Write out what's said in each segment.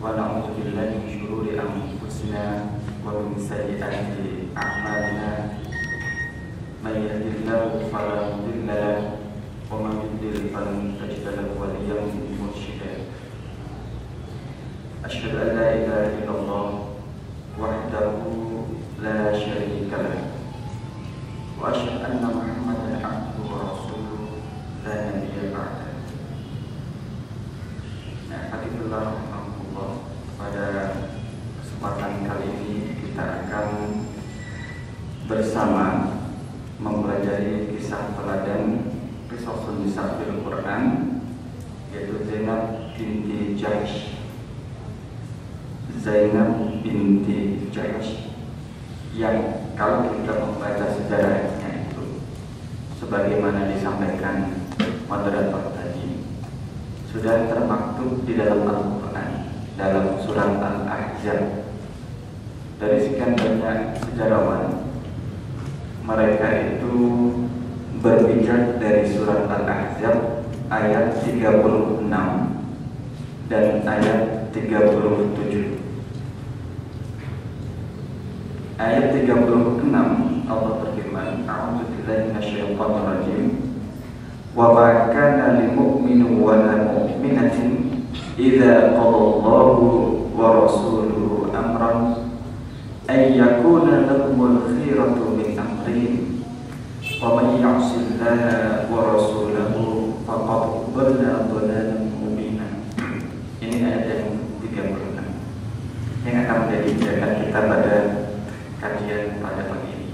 ونعوذ بالله من شرور أنفسنا ومن سيئات أعمالنا من يهد الله فلا مضل له ومن يضلل فلن تجد له وليا مرشدا أشهد أن لا إله إلا الله وحده لا شريك له وأشهد أن محمدا عبده ورسوله لا نبي بعده. Alhamdulillah, pada kesempatan kali ini kita akan bersama mempelajari kisah teladan Qisasun Nisa fil Quran, yaitu Zainab binti Jahsh. Zainab binti Jahsh yang kalau kita membaca sejarahnya itu sebagaimana disampaikan moderator tadi, sudah termaktub di dalam Al-Quran dalam surat Al-Ahzab. Dari sekian banyak sejarawan, mereka itu berbicara dari surat Al-Ahzab ayat 36 dan ayat 37. Ayat 36 Allah berfirman, A'udzubillahi minasyaitonir rajim. Wa ma kana lil mu'minin wa la mu'minatin idza qadallahu wa rasuluhu amran ay yakuna lahumul khiyaratu min amrihim wa man ya'sillaha wa rasulahu faqad dhalla dhalalan mubina. Ini ayat yang 36 yang akan menjadi pijakan kita pada kajian pada pagi ini.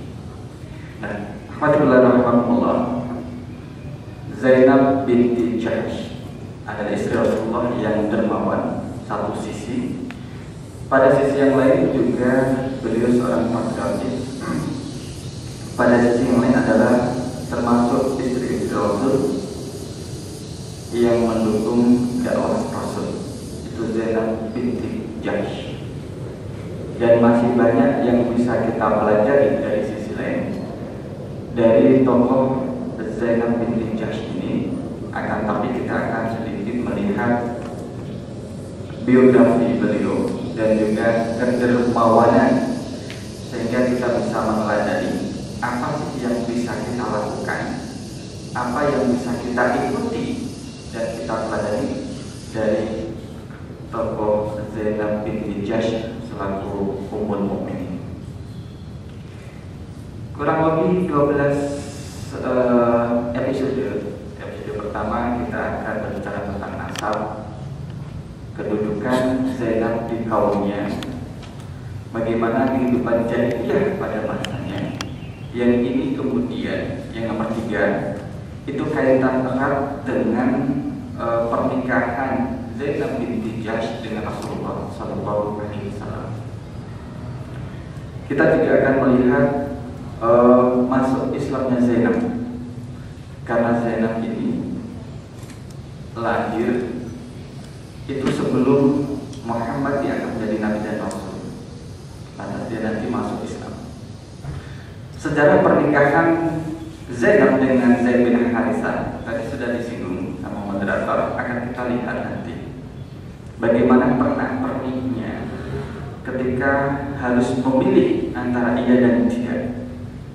Nah, alhamdulillah, Zainab binti Jahsh adalah istri Rasulullah yang dermawan satu sisi. Pada sisi yang lain juga beliau seorang patriarkis. Pada sisi yang lain adalah termasuk istri-istri Rasul yang mendukung dakwah Rasul. Itu Zainab binti Jahsh. Dan masih banyak yang bisa kita pelajari dari sisi lain dari tokoh Zainab binti Jahsh ini. Akan tapi kita akan sedikit melihat biografi beliau dan juga kedermawanan, sehingga kita bisa mempelajari apa sih yang bisa kita lakukan, apa yang bisa kita ikuti dan kita pelajari dari tokoh Zainab binti Jahsh selaku Ummul Mukminin. Kurang lebih 12 episode pertama kita akan berbicara tentang nasab, kedudukan Zainab di kaumnya, bagaimana kehidupan jahiliyah pada masanya. Yang ini kemudian yang nomor 3 itu kaitan erat dengan pernikahan Zainab binti Jahsh dengan Rasulullah Sallallahu Alaihi Wasallam. Kita juga akan melihat masuk Islamnya Zainab, karena Zainab ini lahir itu sebelum Muhammad diangkat menjadi Nabi dan Rasul. Lantas dia nanti masuk Islam. Sejarah pernikahan Zainab dengan Zaid bin Harithah tadi sudah disinggung sama moderator, akan kita lihat nanti bagaimana perniknya ketika harus memilih antara iya dan tidak.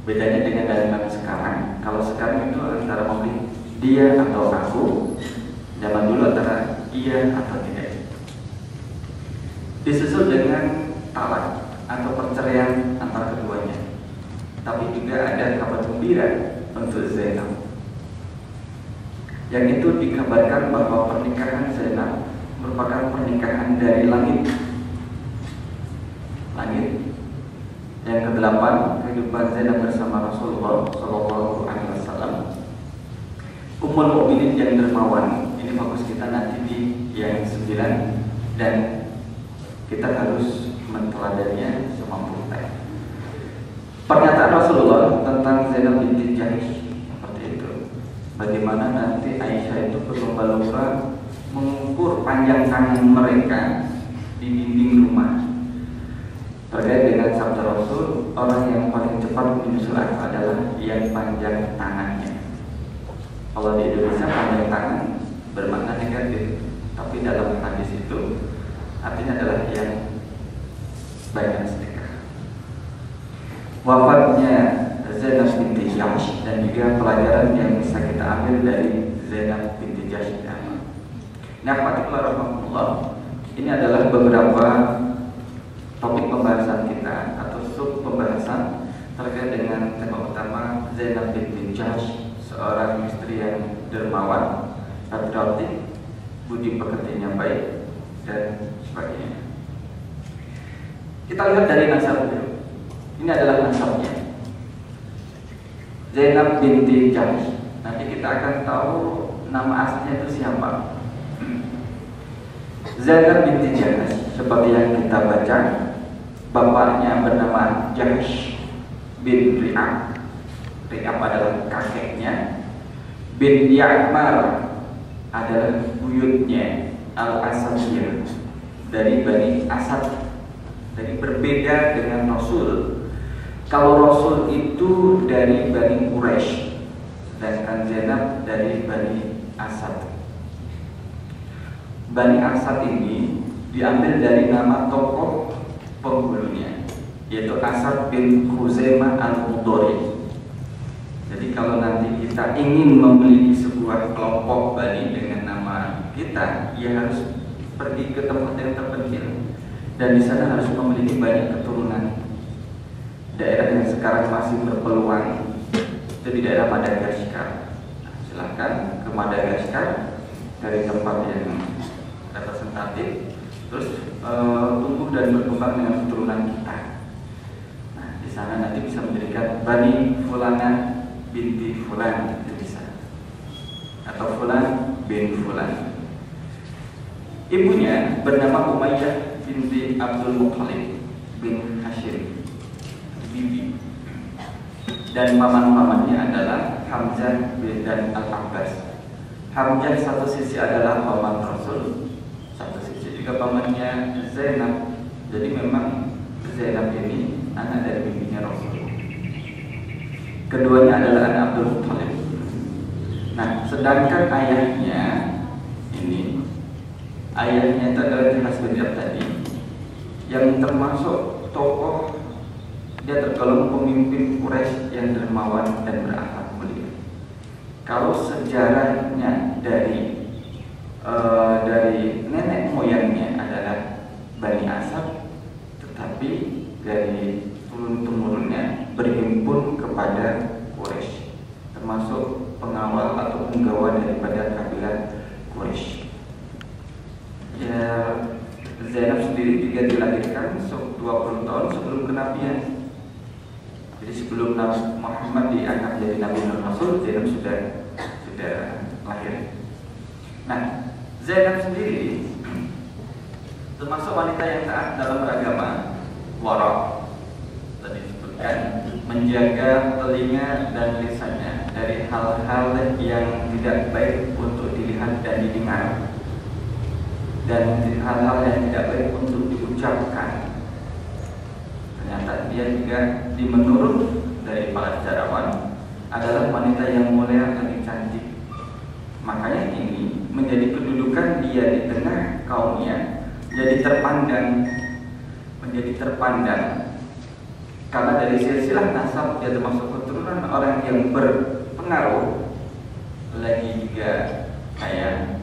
Bedanya dengan zaman sekarang. Kalau sekarang itu antara memilih dia atau aku, zaman dulu antara iya atau tidak. Disusul dengan talak atau perceraian antara keduanya. Tapi juga ada kabar gembira untuk Zainab, yang itu dikabarkan bahwa pernikahan Zainab merupakan pernikahan dari langit. Yang ke-8, kehidupan Zainab bersama Rasulullah Sallallahu Alaihi Wasallam, Ummul Mukminin yang dermawan. Ini fokus kita nanti di yang 9, dan kita harus menteladaninya semampu kita. Pernyataan Rasulullah tentang Zainab binti Jahsh seperti itu. Bagaimana nanti Aisyah itu berlomba-lomba mengukur panjang tangan mereka di dinding rumah. Terkait dengan sabda Rasul, orang yang paling cepat menyusul aku adalah yang panjang tangannya. Kalau di Indonesia panjang tangan bermakna negatif, tapi dalam hadis itu artinya adalah yang banyak sedekah. Wafatnya Zainab binti Jahsh dan juga pelajaran yang bisa kita ambil dari Zainab binti Jahsh. Nah, rahmatullah, ini adalah beberapa topik pembahasan kita atau sub pembahasan terkait dengan tema utama Zainab binti Jahsh, seorang istri yang dermawan, patriotik, budi pekertinya baik, dan sebagainya. Kita lihat dari nasab dulu. Ini adalah nasabnya, Zainab binti Jahsh. Nanti kita akan tahu nama aslinya itu siapa. Zainab binti Jahsh, seperti yang kita baca, bapaknya bernama Jahsh bin Ri'ab. Ri'ab adalah kakeknya. Bin Ya'mar adalah buyutnya. Al-Asadiyah, dari Bani Asad. Jadi berbeda dengan Rasul. Kalau Rasul itu dari Bani Quraisy, sedangkan Zainab dari Bani Asad. Bani Asad ini diambil dari nama tokoh penghulunya, yaitu Asad bin Khuzaimah al-Mudhari. Jadi kalau nanti kita ingin memiliki sebuah kelompok Bani dengan nama kita, ya harus pergi ke tempat yang terpencil, dan di sana harus memiliki banyak keturunan. Daerah yang sekarang masih berpeluang itu di daerah Madagaskar. Nah, silahkan ke Madagaskar dari tempat yang representatif, terus tumbuh dan berkembang dengan keturunan kita. Nah, di sana nanti bisa mendirikan Bani Fulana binti Fulan, itu bisa, atau Fulan bin Fulan. Ibunya bernama Umayyah binti Abdul Muthalib bin Hashim, bibi, dan paman-pamannya adalah Hamzah bin dan Al-Abbas. Hamzah satu sisi adalah paman Rasul, satu sisi juga pamannya Zainab. Jadi memang Zainab ini anak dari bibinya Rasul. Keduanya adalah anak Abdul Muthalib. Nah, sedangkan ayahnya itu adalah jelas beliau tadi, yang termasuk tokoh, dia tergolong pemimpin Quraisy yang dermawan dan berakhlak mulia. Kalau sejarahnya dari nenek moyangnya adalah Bani Asad, tetapi dari turun-temurunnya berhimpun kepada Quraisy, termasuk pengawal atau penggawa daripada kabilah Quraisy. Ya, Zainab sendiri juga dilahirkan 20 tahun sebelum kenabian. Jadi sebelum Nabi Muhammad diangkat jadi Nabi dan Rasul, Zainab sudah lahir. Nah, Zainab sendiri termasuk wanita yang taat dalam beragama, wara. Tadi disebutkan menjaga telinga dan lisannya dari hal-hal yang tidak baik untuk dilihat dan didengar, dan hal-hal yang tidak baik untuk diucapkan. Ternyata dia juga menurut dari para sejarawan adalah wanita yang mulia lagi cantik. Makanya ini menjadi kedudukan dia di tengah kaumnya menjadi terpandang karena dari silsilah nasab dia termasuk keturunan orang yang berpengaruh, lagi juga kaya.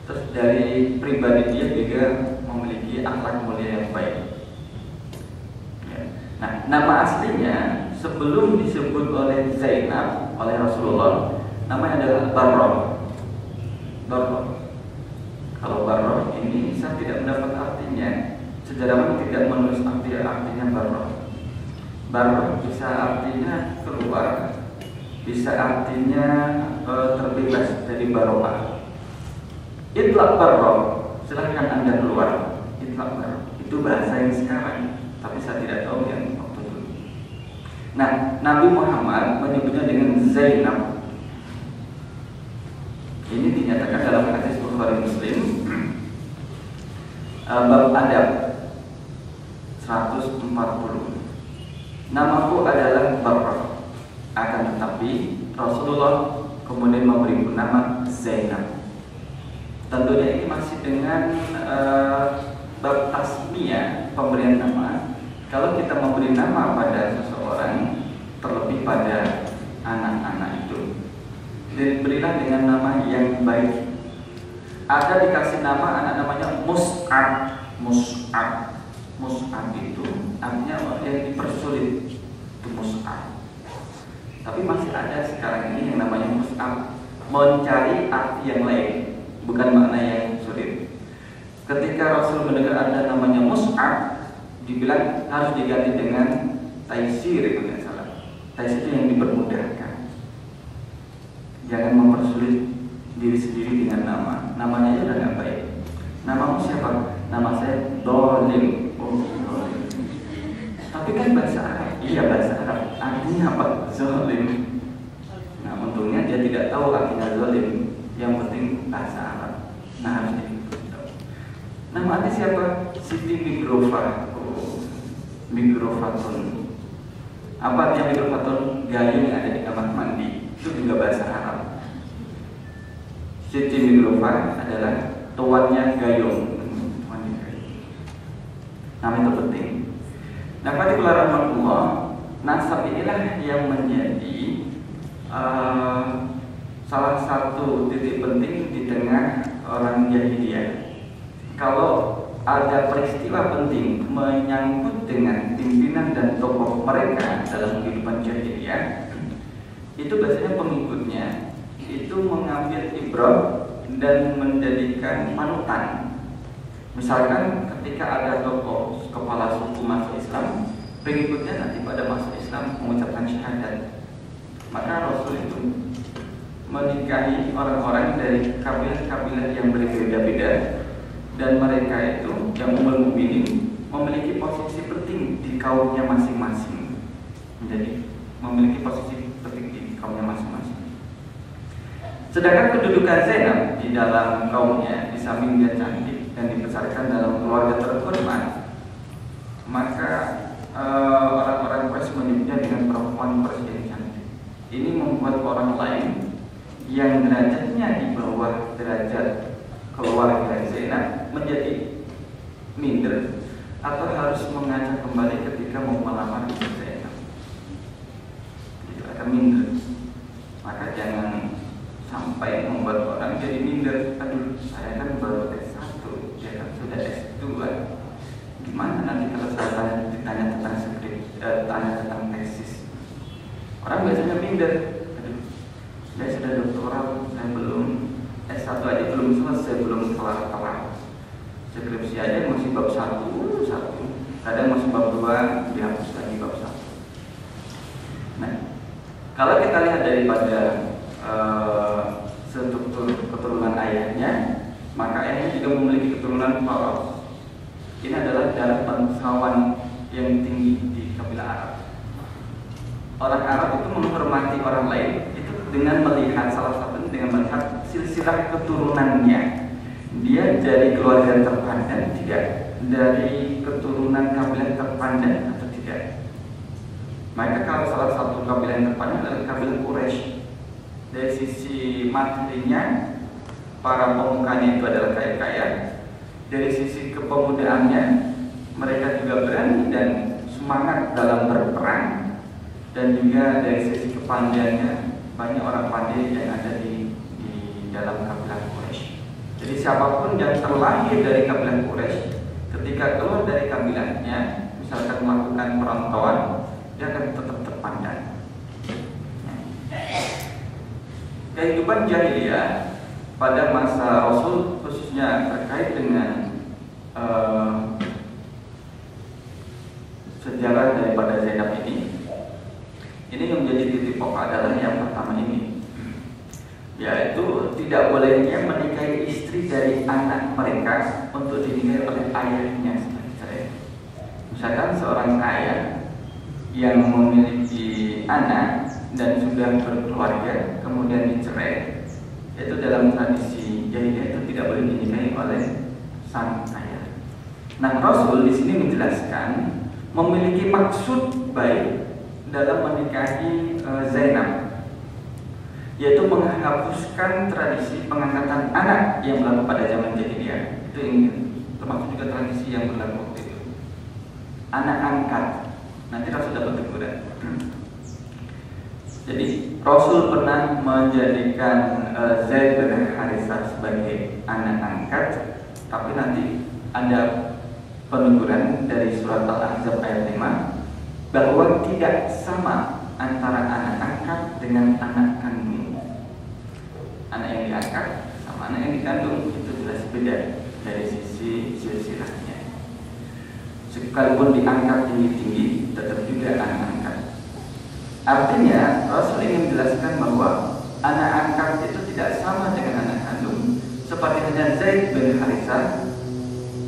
Terus dari pribadi dia juga memiliki akhlak mulia yang baik. Ya. Nah, nama aslinya sebelum disebut oleh Zainab oleh Rasulullah, namanya adalah Barroh. Kalau Barroh ini saya tidak mendapat artinya. Sejarawan tidak menulis artinya Barroh. Barroh bisa artinya keluar, bisa artinya terbebas dari baroah. Itlaq Barroh, silahkan Anda keluar. Itlaq Barroh itu bahasa yang sekarang, tapi saya tidak tahu yang waktu dulu. Nah, Nabi Muhammad menyebutnya dengan Zainab. Ini dinyatakan dalam hadis Bukhari Muslim, bab adab 140. Namaku adalah Barroh, akan tetapi Rasulullah kemudian memberi nama Zainab. Tentunya ini masih dengan bab tasmiyah, pemberian nama, kalau kita memberi nama pada seseorang, terlebih pada anak-anak itu, diberilah dengan nama yang baik. Ada dikasih nama anak namanya Mus'ab. Mus'ab itu artinya yang dipersulit, itu Mus'ab. Tapi masih ada sekarang ini yang namanya Mus'ab, mencari arti yang lain, bukan makna yang sulit. Ketika Rasul mendengar ada namanya Mus'ab, dibilang harus diganti dengan Taisir, itu nggak salah. Taisir itu yang dipermudahkan. Jangan mempersulit diri sendiri dengan nama. Namanya aja udah nggak baik. Namamu siapa? Nama saya Dolim. Oh, Dolim. Tapi kan bahasa Arab. Iya, bahasa Arab. Artinya apa? Zolim. Nah, untungnya dia tidak tahu artinya zolim. Yang penting bahasa Arab. Nah, harus ditahu. Nama arti siapa? Siti Migrofa. Oh, Migrofatun. Apa artinya Migrofatun? Gayung yang ada di kamar mandi. Itu juga bahasa Arab. Siti Migrofa adalah tuannya Gayung. Nama itu penting. Nah, pada rahmatullah, nasab inilah yang menjadi salah satu titik penting di tengah orang jahiliyah. Kalau ada peristiwa penting menyangkut dengan pimpinan dan tokoh mereka dalam kehidupan jahiliyah, itu biasanya pengikutnya itu mengambil ibrah dan menjadikan panutan. Misalkan ketika ada tokoh kepala suku masuk Islam, pengikutnya nanti pada masuk Islam mengucapkan syahadat, maka Rasul itu menikahi orang-orang dari kabilah-kabilah yang berbeda-beda, dan mereka itu yang ummul mukminin memiliki posisi penting di kaumnya masing-masing. Jadi memiliki posisi penting di kaumnya masing-masing. Sedangkan kedudukan Zainab di dalam kaumnya, di samping dia cantik dan dibesarkan dalam keluarga terhormat, maka orang-orang Quraisy menyebutnya dengan perempuan presiden cantik. Ini membuat orang lain yang derajatnya di bawah derajat keluarga Zainab menjadi minder atau harus mengajak kembali ketika mau melamar Zainab. Jadi akan minder. Maka jangan sampai membuat orang jadi minder. Aduh, saya kan baru S1, dia kan sudah S2. Gimana nanti kalau saya ditanya tentang skripsi, tanya tentang tesis? Orang biasanya minder. Aduh, saya sudah doktoral, saya belum S1 aja belum selesai, belum kelar. Skripsi aja masih bab 1, kadang masih bab 2, dihapus lagi bab 1. Nah, kalau kita lihat daripada struktur keturunan ayahnya, maka ayahnya juga memiliki keturunan Faros. Ini adalah darah bangsawan yang tinggi di kabilah Arab. Orang Arab itu menghormati orang lain itu dengan melihat, salah satunya dengan melihat silsilah keturunannya. Dia dari keluarga terpandang tidak, dari keturunan kabilah terpandang atau tidak. Maka kalau salah satu kabilah yang terpandang adalah kabilah Quraisy. Dari sisi materinya, para pemukanya itu adalah kaya-kaya. Dari sisi kepemudaannya, mereka juga berani dan semangat dalam berperang. Dan juga dari sisi kepandaiannya, banyak orang pandai yang ada di dalam kabilah Quraisy. Jadi siapapun yang terlahir dari kabilah Quraisy, ketika keluar dari kabilahnya, misalkan melakukan perantauan, dia akan tetap terpandang. Kehidupan jahiliyah pada masa Rasul, khususnya terkait dengan sejarah daripada Zainab ini yang menjadi titik pokok adalah yang pertama ini, yaitu tidak bolehnya menikahi istri dari anak mereka untuk dinikahi oleh ayahnya sebagai cerai. Misalkan seorang ayah yang memiliki anak dan sudah berkeluarga kemudian dicerai, itu dalam tradisi jahiliyah itu tidak boleh dinikahi oleh sang ayah. Nah, Rasul di sini menjelaskan memiliki maksud baik dalam menikahi Zainab, yaitu menghapuskan tradisi pengangkatan anak yang berlaku pada zaman jahiliyah. Itu yang termasuk termasuk juga tradisi yang berlaku waktu itu. Anak angkat, nanti Rasul dapat teguran. Jadi Rasul pernah menjadikan Zaid bin Harithah sebagai anak angkat, tapi nanti ada peneguran dari surat Al-Ahzab ayat 5 bahwa tidak sama antara anak angkat dengan anak kandung. Anak yang diangkat sama anak yang dikandung itu jelas beda dari sisi silsilahnya. Sekalipun diangkat tinggi-tinggi, tetap juga anak angkat. Artinya Rasul ingin menjelaskan bahwa anak angkat itu tidak sama dengan anak kandung, seperti hanya Zaid bin Harithah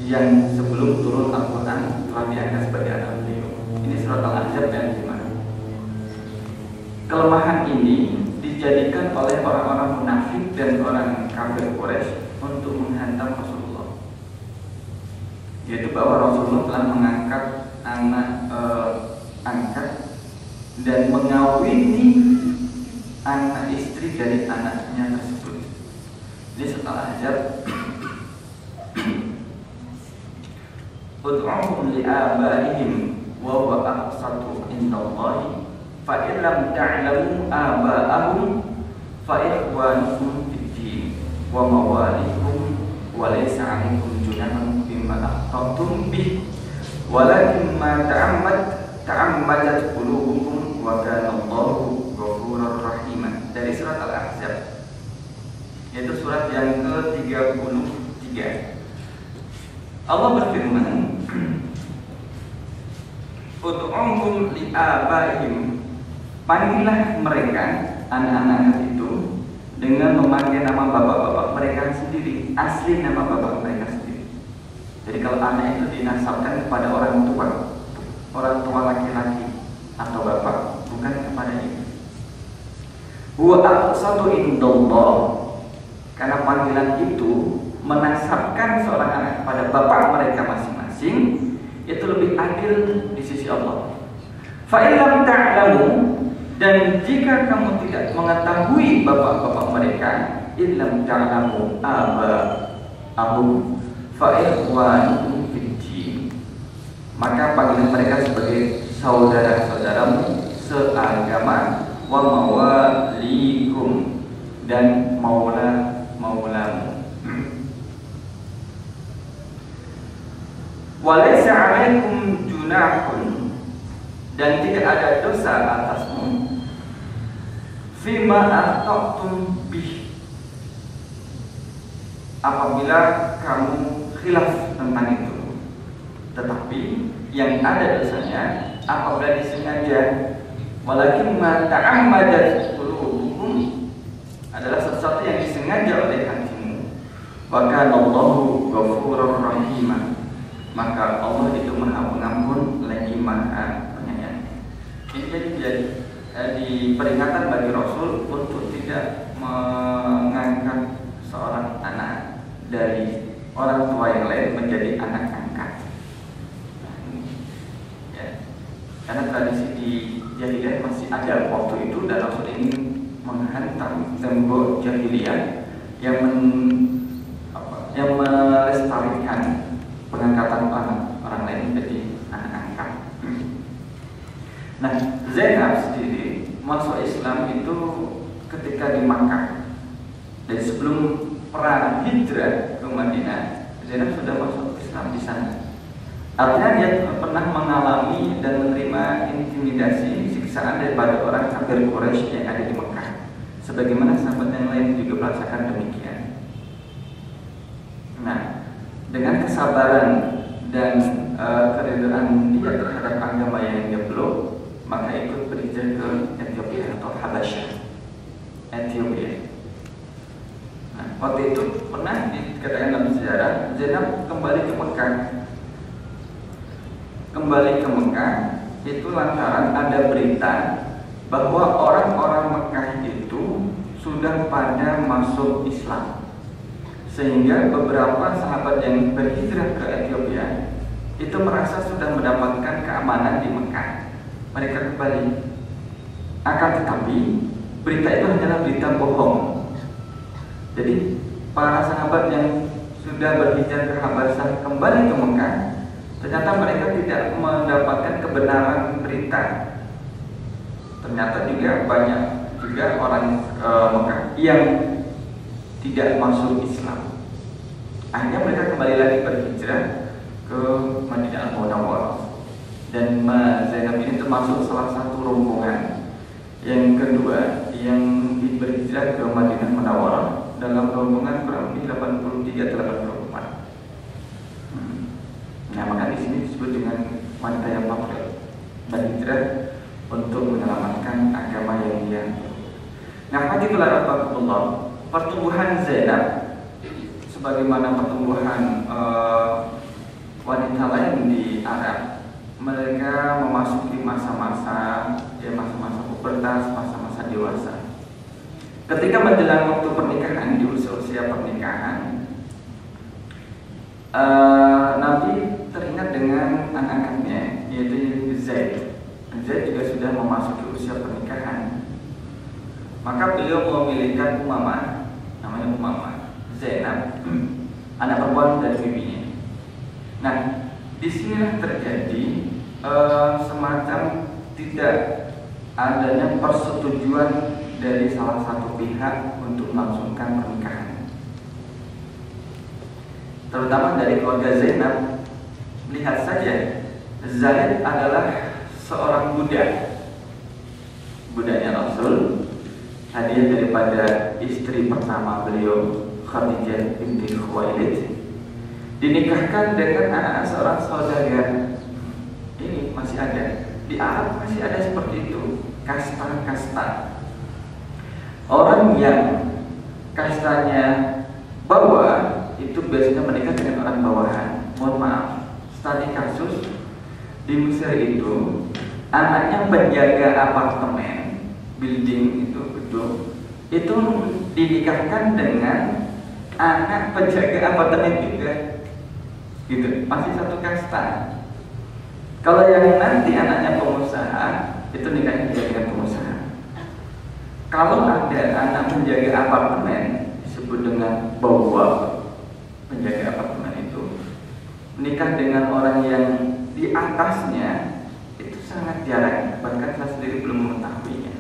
yang sebelum turun Al-Quran telah diangkat sebagai anak beliau. Ini surat Al-Ahzab ayat 5. Kelemahan ini dijadikan oleh orang-orang munafik dan orang kafir Quraisy untuk menghantam Rasulullah. Yaitu bahwa Rasulullah telah mengangkat anak angkat dan mengawini anak istri dari anaknya tersebut. Ini setelah Al-Ahzab. Ud'uhum li'abaihim wa huwa aqsatu indallahi fa in lam ta'lamu aba'ahum fa ikhwanukum fid-din wa mawalikum wa laysa 'alaykum junahun bima akhtatum bih walakin ma ta'ammadat qulubukum wa kana Allahu ghafurur rahim. Dari surat Al-Ahzab, yaitu surat yang ke-33. Allah berfirman, Ud'uhum li'abaihim, panggillah mereka anak-anak itu dengan memakai nama bapak-bapak mereka sendiri, asli nama bapak mereka sendiri. Jadi kalau anak itu dinasabkan kepada orang tua laki-laki atau bapak, bukan kepada ibu. Huwa aqsatu indallah, karena panggilan itu menasabkan seorang anak kepada bapak mereka masing-masing itu lebih adil di sisi Allah. Fa illam ta'lamu, dan jika kamu tidak mengetahui bapak-bapak mereka, illam ta'lamu aba'ahum fa ikhwanukum fid-din, maka panggil mereka sebagai saudara-saudaramu seagama, wa mawalikum, dan maulamu. Walaysa 'alaikum junahun, dan tidak ada dosa atasmu, fima akhtatum bih, apabila kamu khilaf tentang itu. Tetapi yang ada dosanya apabila disengaja. Walakin ma ta'ammadat qulubukum, adalah sesuatu yang disengaja oleh hatimu. Wa kana Allahu ghafurur rahim, maka Allah itu Maha Pengampun lagi Maha Penyayang. Ini jadi di peringatan bagi Rasul untuk tidak mengangkat seorang anak dari orang tua yang lain menjadi anak angkat. Ya. Karena tradisi di jahiliyah masih ada waktu itu, dan Rasul ingin menghantam tembok jahiliyah yang melestarikan pengangkatan orang lain menjadi anak angkat. Nah, Zainab sendiri masuk Islam itu ketika di Makkah. Dari sebelum perang hijrah ke Madinah, Zainab sudah masuk Islam di sana. Artinya dia pernah mengalami dan menerima intimidasi, siksaan daripada orang kafir Quraisy yang ada di Makkah. Sebagaimana sahabat yang lain juga merasakan demikian. Nah, dengan kesabaran dan keridhaan dia terhadap agama yang dia peluk, maka ikut berhijrah ke Ethiopia atau Habasyah, Ethiopia. Nah, waktu itu pernah dikatakan dalam sejarah, Zainab kembali ke Mekah. Kembali ke Mekah itu lantaran ada berita bahwa orang-orang Mekah itu sudah pada masuk Islam. Sehingga beberapa sahabat yang berhijrah ke Ethiopia itu merasa sudah mendapatkan keamanan di Mekah. Mereka kembali. Akan tetapi berita itu hanyalah berita bohong. Jadi para sahabat yang sudah berhijrah ke Habasyah kembali ke Mekah, ternyata mereka tidak mendapatkan kebenaran berita. Ternyata juga banyak juga orang Mekah yang tidak masuk Islam. Akhirnya mereka kembali lagi berhijrah ke Madinah Munawwarah. Dan Zainab ini termasuk salah satu rombongan yang kedua yang berhijrah ke Madinah Munawwarah dalam rombongan kurang lebih 83-84. Nah, maka di sini disebut dengan wanita yang patriot, berhijrah untuk menyelamatkan agama yang dia. Nah, haditslah Rasulullah, pertumbuhan Zainab sebagaimana pertumbuhan wanita lain di Arab, mereka memasuki masa-masa pubertas, masa-masa dewasa. Ketika menjelang waktu pernikahan, di usia pernikahan, Nabi teringat dengan anak-anaknya, yaitu Zaid. Zaid juga sudah memasuki usia pernikahan. Maka beliau memilihkan Umamah, namanya Umamah, Zainab, anak perempuan dari bibinya. Nah, disinilah terjadi semacam tidak adanya persetujuan dari salah satu pihak untuk melangsungkan pernikahan. Terutama dari keluarga Zainab. Lihat saja, Zaid adalah seorang budak, budaknya Rasul, hadiah daripada istri pertama beliau, Khadijah binti Khuwailid, dinikahkan dengan anak seorang saudagar. Ini masih ada di Arab, masih ada seperti itu, kasta-kasta. Orang yang kastanya bawah itu biasanya menikah dengan orang bawahan. Mohon maaf, studi kasus di Mesir itu, anaknya penjaga apartemen, building itu gedung, itu dinikahkan dengan anak penjaga apartemen juga, gitu, masih satu kasta. Kalau yang nanti anaknya pengusaha, itu nikahnya juga dengan pengusaha. Kalau ada anak penjaga apartemen, disebut dengan bawah, penjaga apartemen itu menikah dengan orang yang di atasnya, itu sangat jarang, bahkan saya sendiri belum mengetahuinya.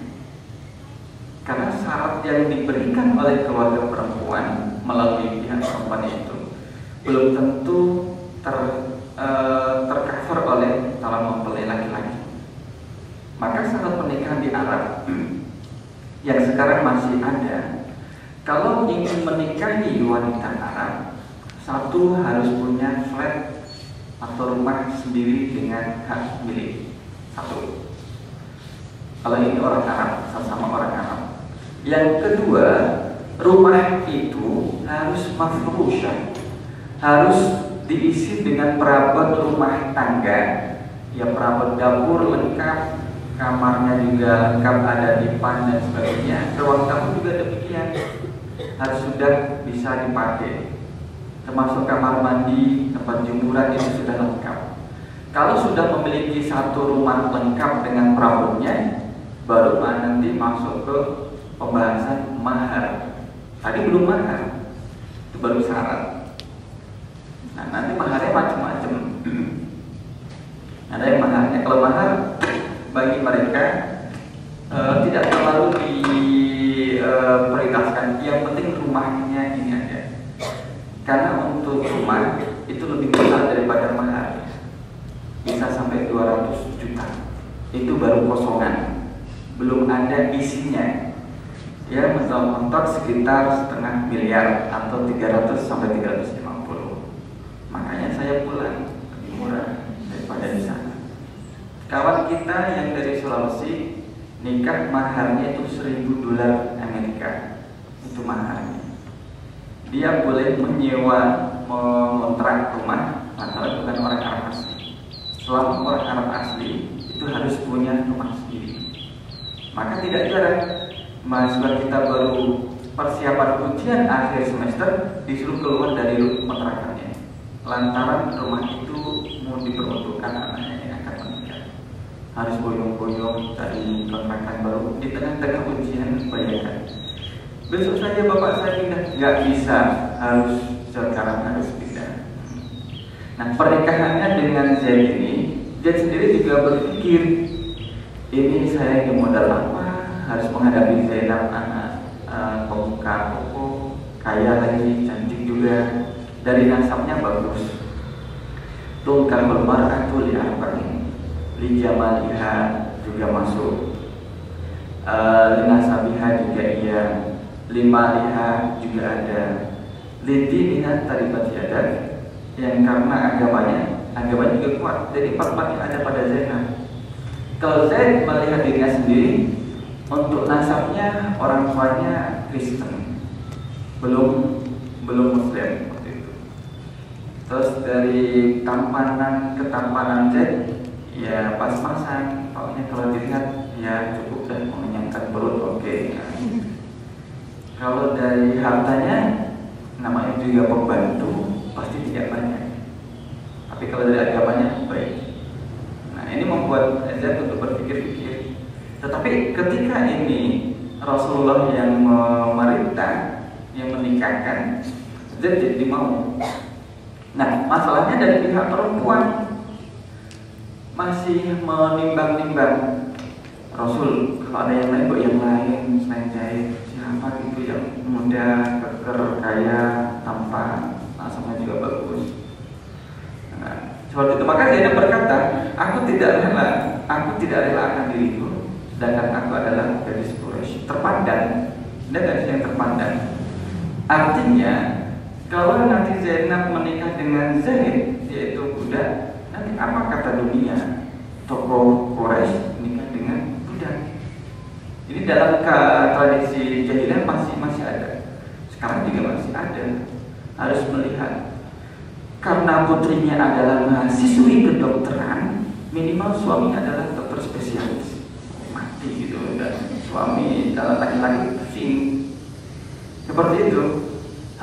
Karena syarat yang diberikan oleh keluarga perempuan melalui pihak perempuan itu belum tentu tercover oleh calon mempelai laki-laki. Maka syarat pernikahan di Arab yang sekarang masih ada, kalau ingin menikahi wanita Arab, satu harus punya flat atau rumah sendiri dengan hak milik. Satu, kalau ini orang Arab, sama orang Arab. Yang kedua, rumah itu harus mafrusyah, harus diisi dengan perabot rumah tangga, ya perabot dapur lengkap, kamarnya juga lengkap, ada dipan dan sebagainya. Ruang tamu juga demikian, harus sudah bisa dipakai, termasuk kamar mandi, tempat jemuran itu sudah lengkap. Kalau sudah memiliki satu rumah lengkap dengan perabotnya, baru nanti masuk ke pembahasan mahar. Tadi belum mahar, itu baru syarat. Nah, nanti maharnya macam-macam. Ada yang maharnya, kalau mahar bagi mereka tidak terlalu diprioritaskan. Yang penting rumahnya ini ada. Karena untuk rumah itu lebih besar daripada mahar, bisa sampai 200 juta. Itu baru kosongan, belum ada isinya. Ya, mentok-mentok sekitar 0,5 miliar atau 300 sampai 350. Makanya saya pulang, lebih murah daripada di sana. Kawan kita yang dari Sulawesi nikah maharnya itu $1.000 Amerika, itu maharnya. Dia boleh menyewa, mengontrak rumah, padahal bukan orang Arab asli. Selama orang Arab asli itu harus punya rumah sendiri. Maka tidak jarang mahasiswa kita baru persiapan ujian akhir semester disuruh keluar dari kontrakannya, lantaran rumah itu mau diperuntukkan anaknya yang akan menikah. Harus boyong-boyong dari kontrakan baru di tengah-tengah ujian, bayangkan. Besok saja bapak saya pindah, nggak bisa, harus sekarang harus pindah. Nah, pernikahannya dengan Zaid ini, Zaid sendiri juga berpikir, ini saya ini modal apa, harus menghadapi Zainab anak pemuka kokoh, kaya lagi, cantik juga, dari nasabnya bagus. Tungkal bermar'atu li arba'in, li jamaliha juga masuk, li nasabiha juga iya, li maliha juga ada, li diniha taribat yadak, yang karena agamanya juga kuat. Jadi empat-empatnya ada pada Zainab. Kalau Zaid melihat dirinya sendiri, untuk nasabnya orang tuanya Kristen, belum Muslim waktu itu. Terus dari ketampanan Zaid, ya pas-pasan. Pokoknya kalau dilihat ya cukup dan mengenyangkan perut, oke. Kalau dari hartanya, namanya juga pembantu, pasti tidak banyak. Tapi kalau dari agamanya baik. Nah, ini membuat Zaid untuk berpikir-pikir. Tetapi ketika ini Rasulullah yang memerintah, yang menikahkan, Zaid jadi mau. Nah, masalahnya dari pihak perempuan masih menimbang-nimbang. Rasul, kalau ada yang lain, kok yang lain selain Zaid, siapa gitu yang muda, keker, kaya, tampan, nasabnya juga bagus. Nah, seperti itu. Maka Zainab berkata, aku tidak rela akan diriku, sedangkan aku adalah gadis Quraisy, terpandang, dan gadis yang terpandang. Artinya, kalau nanti Zainab menikah dengan Zaid, yaitu budak, nanti apa kata dunia? Tokoh Quraisy menikah dengan budak. Ini dalam tradisi jahiliyah masih ada. Sekarang juga masih ada. Harus melihat, karena putrinya adalah mahasiswi kedokteran, minimal suami adalah dokter spesialis. Mati gitu, dan suami dalam laki-laki pusing. Seperti itu,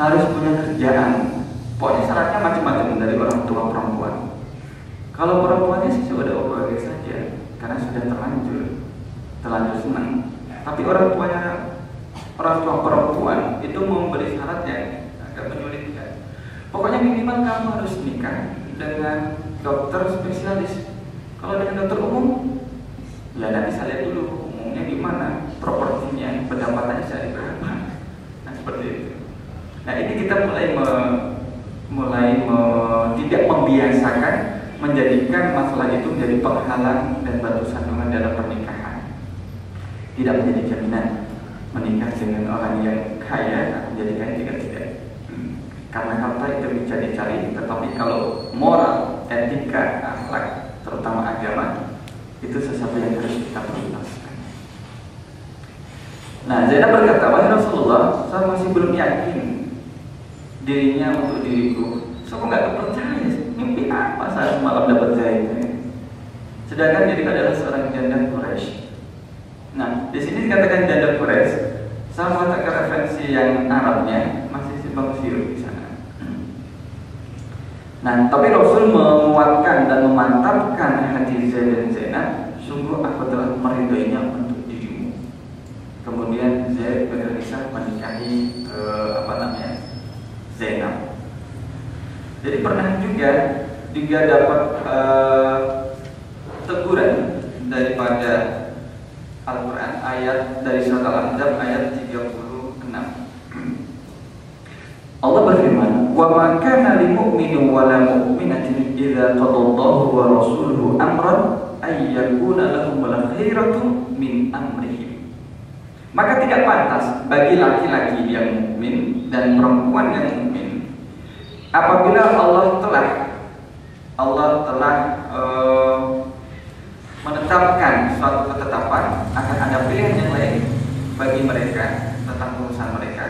harus punya kerjaan. Pokoknya syaratnya macam-macam dari orang tua perempuan. Kalau perempuannya sih sudah oke saja, karena sudah terlanjur senang. Tapi orang tua perempuan itu memberi syarat yang agak menyulitkan. Pokoknya minimal kamu harus nikah dengan dokter spesialis. Kalau dengan dokter umum, ya nanti saya lihat dulu umumnya gimana, propertinya, pendapatannya saya berapa. Nah, seperti itu. Nah, ini kita mulai tidak membiasakan menjadikan masalah itu menjadi penghalang dan batu sandungan dalam pernikahan. Tidak menjadi jaminan menikah dengan orang yang kaya akan menjadikan tidak. Karena harta itu bisa dicari, tetapi kalau moral, etika, akhlak, terutama agama, itu sesuatu yang harus kita prioritaskan. Nah, Zainab berkata, wahai Rasulullah, saya masih belum yakin dirinya untuk diriku. So, aku nggak percaya. Mimpi apa saat malam dapat Zaid? Sedangkan diriku adalah seorang janda Quraisy. Nah, di sini dikatakan janda Quraisy. Saya mengatakan referensi yang Arabnya masih simpang siur di sana. Nah, tapi Rasul menguatkan dan memantapkan hati Zaid dan Zainab. Sungguh aku telah meridhoinya untuk dirimu. Kemudian Zaid bergelisah menikahi Zainab. Jadi pernah juga dapat teguran daripada Al-Quran ayat dari surat Al-Ahzab ayat 36. Allah berfirman, "Wa ma kana lil mu'minin wa la mu'minatin idza qadallahu wa rasuluhu amran ay yakuna lahumul khiyaratu min amrihim." Maka tidak pantas bagi laki-laki yang mukmin dan perempuan yang mukmin apabila Allah telah menetapkan suatu ketetapan akan ada pilihan yang lain bagi mereka tentang urusan mereka.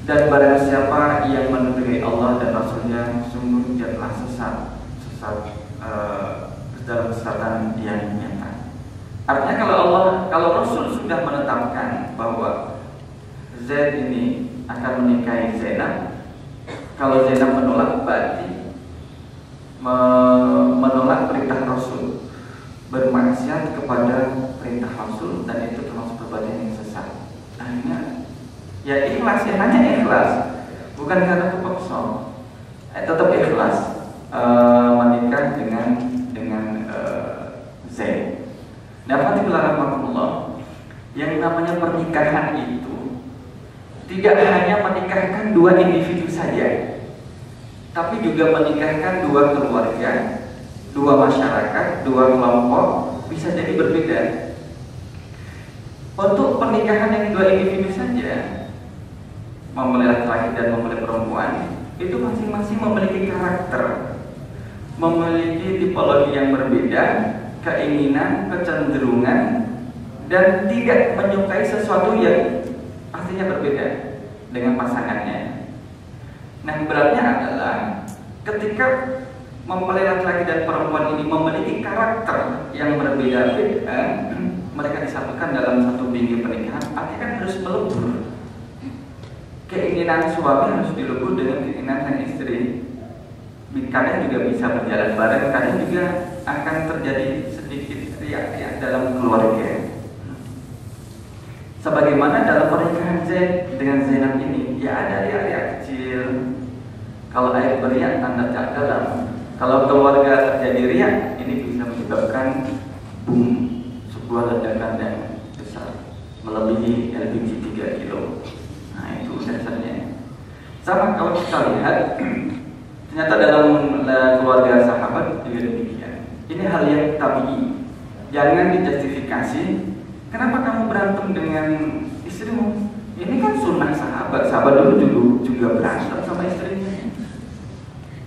Dan barang siapa yang menduduki Allah dan Rasulnya, sungguh dia telah sesat dalam kesesatan yang nyata. Artinya kalau Rasul sudah menetapkan bahwa Zaid ini akan menikahi Zainab, kalau Zainab menolak, berarti menolak perintah Rasul, bermaksiat kepada perintah Rasul, dan itu termasuk perbuatan yang sesat. Akhirnya ya ikhlas, ya hanya ikhlas, bukan karena ikhlas menikah dengan Zaid. Dapat dilarang yang namanya pernikahan itu tidak hanya menikahkan dua individu saja, tapi juga menikahkan dua keluarga, dua masyarakat, dua kelompok, bisa jadi berbeda. Untuk pernikahan yang dua individu saja, mempelai laki-laki dan mempelai perempuan, itu masing-masing memiliki karakter, memiliki tipologi yang berbeda, keinginan, kecenderungan, dan tidak menyukai sesuatu yang pastinya berbeda dengan pasangannya. Nah, beratnya adalah ketika mempelai laki-laki dan perempuan ini memiliki karakter yang berbeda-beda, mereka disatukan dalam satu bingkai pernikahan, artinya kan harus melebur. Keinginan suami harus dilebur dengan keinginan sang istri. Kadang juga bisa berjalan bareng, kadang juga akan terjadi sedikit riak-riak dalam keluarga. Sebagaimana dalam pernikahan Zaid dengan Zainab ini, ya ada riak-riak kecil. Kalau air beriak tanda tak dalam. Kalau keluarga terjadi riak, ini bisa menyebabkan boom, sebuah ledakan yang besar, melebihi LPG 3 kilo. Nah, itu dasarnya. Sama kalau kita lihat, ternyata dalam keluarga sahabat juga demikian. Ini hal yang tabii. Jangan dijustifikasi. Kenapa kamu berantem dengan istrimu? Ini kan sunnah sahabat. Sahabat dulu juga berantem sama istrinya.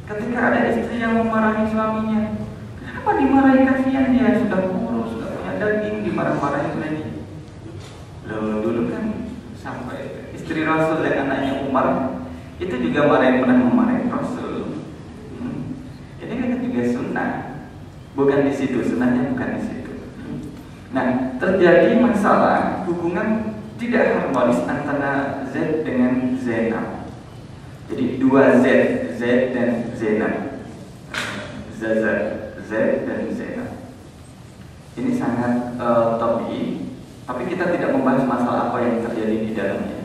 Ketika ada istri yang memarahi suaminya, kenapa dimarahi? Kasihan dia sudah kurus, sudah punya daging, dimarah-marahin lagi. Dulu kan sampai istri Rasul dan anaknya Umar itu juga pernah memarahi Rasul. Ini kan juga sunnah, bukan di situ, sunnahnya bukan di situ. Nah, terjadi masalah hubungan tidak harmonis antara Zaid dengan Zainab. Jadi dua Zaid dan Zainab, Zaid dan Zainab. Ini sangat tabii, tapi kita tidak membahas masalah apa yang terjadi di dalamnya.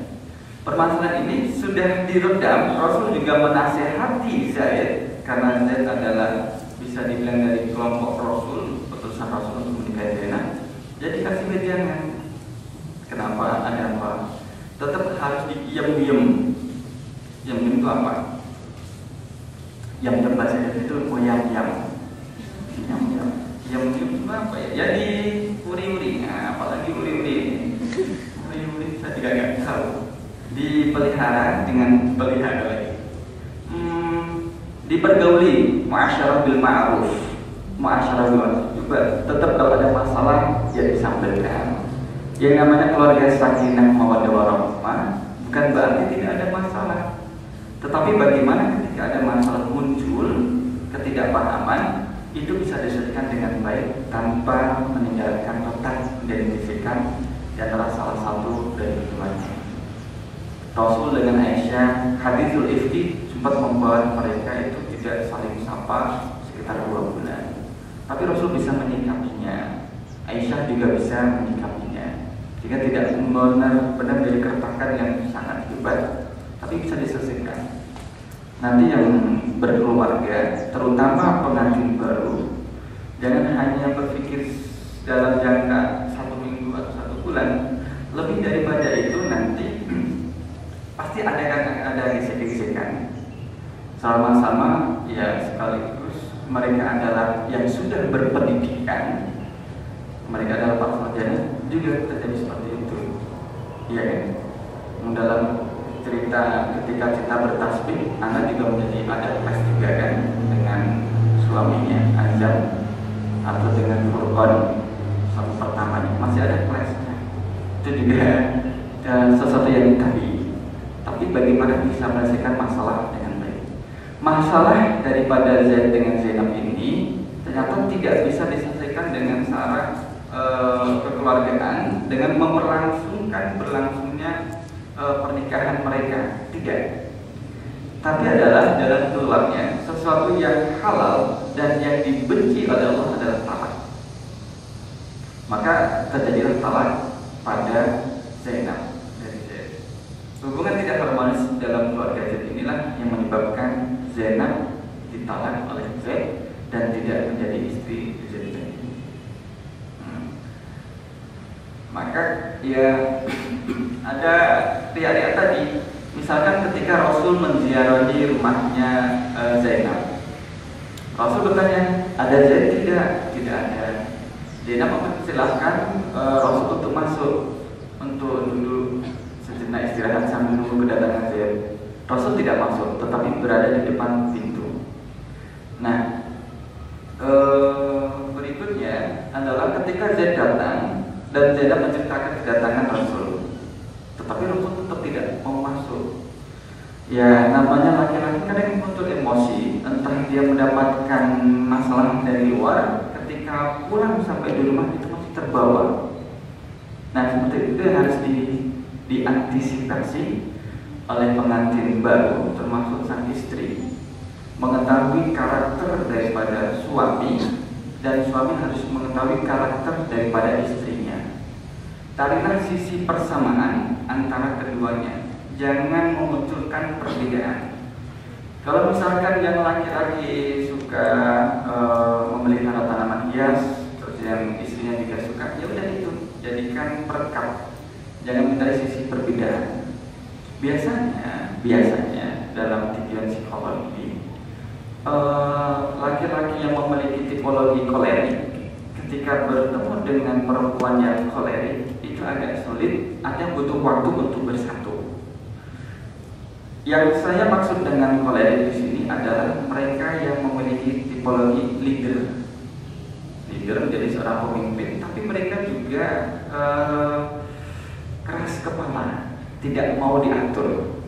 Permasalahan ini sudah diredam. Rasul juga menasehati Zaid karena Zaid adalah bisa dibilang dari kelompok Rasul, utusan Rasul untuk menikahi Zainab. Jadi kasih wejangan. Kenapa? Ada apa? Tetap harus diam-diam. Yang itu apa? Yang bahasa itu yam-yam. Yam itu apa ya? Jadi uri-uri. Nah, apalagi uri-uri. Uri-uri saya juga nggak tahu. Dipelihara dengan pelihara lagi. Dipergauli, ma'asyarah bil ma'ruf. Ma'asyarah bil ma'ruf. Juga tetap kalau ada masalah ya disampaikan. Yang namanya keluarga sakinah mawaddah warahmah bukan berarti tidak ada masalah. Tetapi bagaimana ketika ada masalah muncul, ketidakpahaman, itu bisa diselesaikan dengan baik tanpa meninggalkan letak identifikan di antara salah satu dari keduanya. Rasul dengan Aisyah hadithul ifki sempat membuat mereka itu tidak saling sapa sekitar 2 bulan. Tapi Rasul bisa menyikapinya, Aisyah juga bisa menyikapinya, jika tidak benar-benar dari keretakan yang sangat hebat, tapi bisa diselesaikan. Nanti yang berkeluarga, terutama pengantin baru, jangan hanya berpikir dalam jangka 1 minggu atau 1 bulan. Lebih daripada itu nanti pasti ada gesek-gesekan. Sama-sama ya sekaligus mereka adalah yang sudah berpendidikan, mereka adalah para sarjana, juga terjadi seperti itu. Iya kan? Dalam cerita ketika kita bertasbih, anak juga menjadi ada kelas juga kan dengan suaminya Azam atau dengan Furqan satu pertamanya masih ada kelasnya. Itu juga sesuatu yang tadi. Tapi bagaimana bisa menyelesaikan masalah dengan baik? Masalah daripada Zaid dengan Zainab ini ternyata tidak bisa diselesaikan dengan cara kekeluargaan dengan berlangsungnya pernikahan mereka, tidak. Tapi adalah jalan keluarnya sesuatu yang halal dan yang dibenci oleh Allah adalah talak. Maka terjadilah talak pada Zainab dari Zaid. Hubungan tidak harmonis dalam keluarga Zaid inilah yang menyebabkan Zainab ditolak oleh Zaid dan tidak menjadi istri Zaid. Maka ya ada riwayat tadi, misalkan ketika Rasul menziarahi rumahnya Zainab, Rasul bertanya, ada Zaid tidak? Tidak ada. Zainab mempersilahkan Rasul untuk masuk, untuk duduk sejenak istirahat sambil menunggu kedatangan Zaid. Rasul tidak masuk, tetapi berada di depan pintu. Nah, berikutnya adalah ketika Zaid datang dan Zainab menceritakan kedatangan Rasul, tetapi Rasul tetap tidak mau masuk. Ya, namanya laki-laki kadang muncul emosi, entah dia mendapatkan masalah dari luar, ketika pulang sampai di rumah itu masih terbawa. Nah, seperti itu yang harus diantisipasi oleh pengantin baru, termasuk sang istri, mengetahui karakter daripada suami, dan suami harus mengetahui karakter daripada istrinya. Carilah sisi persamaan antara keduanya, jangan memunculkan perbedaan. Kalau misalkan yang laki-laki suka memelihara tanaman hias, terus yang istrinya juga suka, ya udah itu, jadikan perekat. Jangan mencari sisi perbedaan. Biasanya dalam tipuan psikologi, laki-laki yang memiliki tipologi kolerik ketika bertemu dengan perempuan yang kolerik itu agak sulit, ada butuh waktu untuk bersatu. Yang saya maksud dengan kolerik di sini adalah mereka yang memiliki tipologi leader. Leader menjadi seorang pemimpin, tapi mereka juga keras kepala, tidak mau diatur.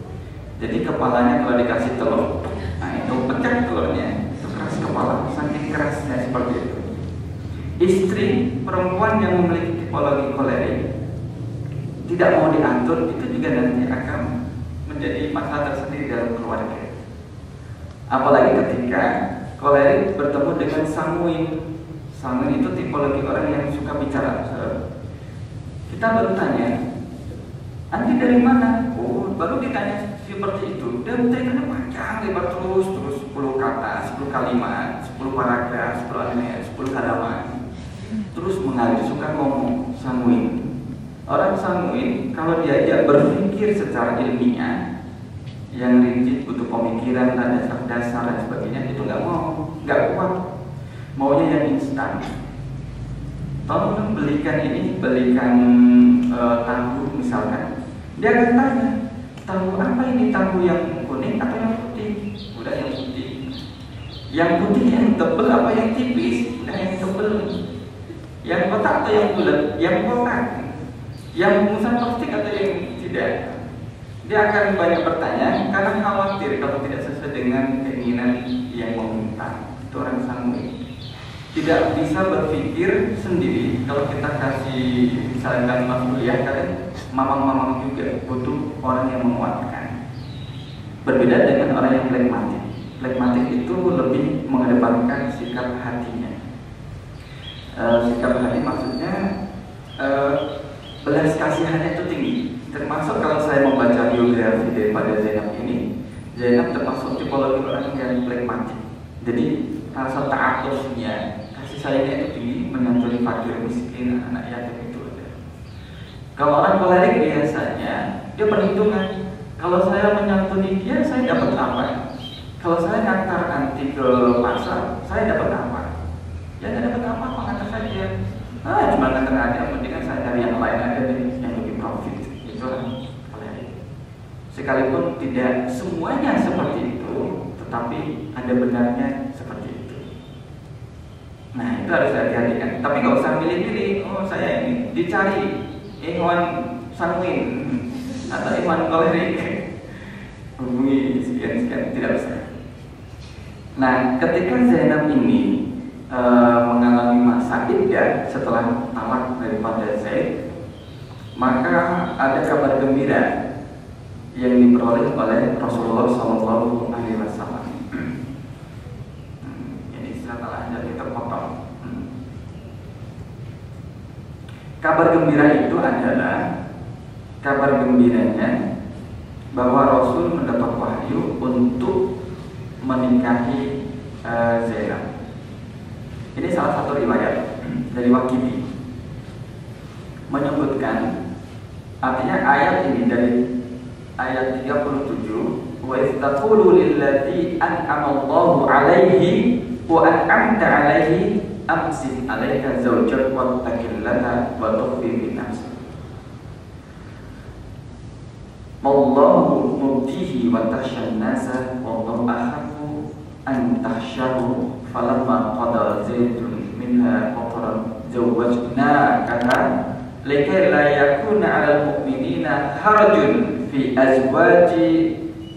Jadi kepalanya kalau dikasih telur, nah itu pecah telurnya, itu keras kepala, saking kerasnya seperti itu. Istri perempuan yang memiliki tipologi kolerik tidak mau diatur, itu juga nanti akan menjadi masalah tersendiri dalam keluarga. Apalagi ketika kolerik bertemu dengan sanguin. Sanguin itu tipologi orang yang suka bicara. Kita baru tanya, "Anti dari mana?" Oh, baru ditanya seperti itu. Dan ceritanya panjang lebar terus 10 kata, 10 kalimat, 10 paragraf, 10 ayat, 10 halaman. Terus mengalir, suka ngomong sanguin. Orang sanguin kalau diajak berpikir secara ilmiah yang rigid, butuh pemikiran, dasar dan sebagainya, itu nggak mau, nggak kuat, maunya yang instan. Tolong belikan tahu misalkan, dia akan tanya, tahu apa ini, tahu yang kuning atau yang putih? Udah yang putih. Yang putih yang tebal apa yang tipis? Udah yang tebal. Yang kotak atau yang bulat? Yang kotak. Yang bungkusan plastik atau yang tidak? Dia akan banyak bertanya karena khawatir kalau tidak sesuai dengan keinginan yang meminta. Itu orang sanguin. Tidak bisa berpikir sendiri. Kalau kita kasih misalkan mas kuliah, kadang mamang-mamang juga butuh orang yang menguatkan. Berbeda dengan orang yang flekmatik. Flekmatik itu lebih mengedepankan sikap hatinya. Sikap hati maksudnya belas kasihannya itu tinggi. Termasuk kalau saya membaca biografi daripada Zainab ini, Zainab termasuk tipologi orang yang flekmatik. Jadi rasa ta'atufnya, kasih sayangnya itu tinggi, menyantuni fakir miskin, anak yatim itu ada. Kalau orang kolerik biasanya dia perhitungan, kalau saya menyantuni dia, saya dapat apa? Kalau saya ngantar anti ke pasar, saya dapat apa? Ya nggak dapat apa-apa, ngantar saja. Cuma ngantar aja, mendingan saya cari yang lain aja deh, yang lebih profit. Itu orang kolerik. Sekalipun tidak semuanya seperti itu, tetapi ada benarnya seperti itu. Nah, itu harus hati-hati kan. Tapi nggak usah pilih-pilih. Oh, saya ini dicari ikhwan sanguin atau ikhwan kolerik. Hubungi sekian-sekian, tidak usah. Nah, ketika Zainab ini mengalami masa iddah setelah talak daripada Zaid, maka ada kabar gembira yang diperoleh oleh Rasulullah SAW. Ini setelah jadi terpotong. Kabar gembira itu adalah kabar gembiranya bahwa Rasul mendapat wahyu untuk menikahi Zainab. Ini salah satu riwayat dari Waqidi menyebutkan, artinya ayat ini dari ayat 37, wa istaqulu lillati an'amallahu alaihi wa an'amta alaihi amsik alaika zawjak wa taqillaha wa tukhfi fi nafsi wallahu mubtihi wa takhshan nasa wallahu ahaqqu an takhshahu falamma qada zaidun minha qataran zawwajnakaha likai la yakuna 'alal mu'minina harajun fi azwaji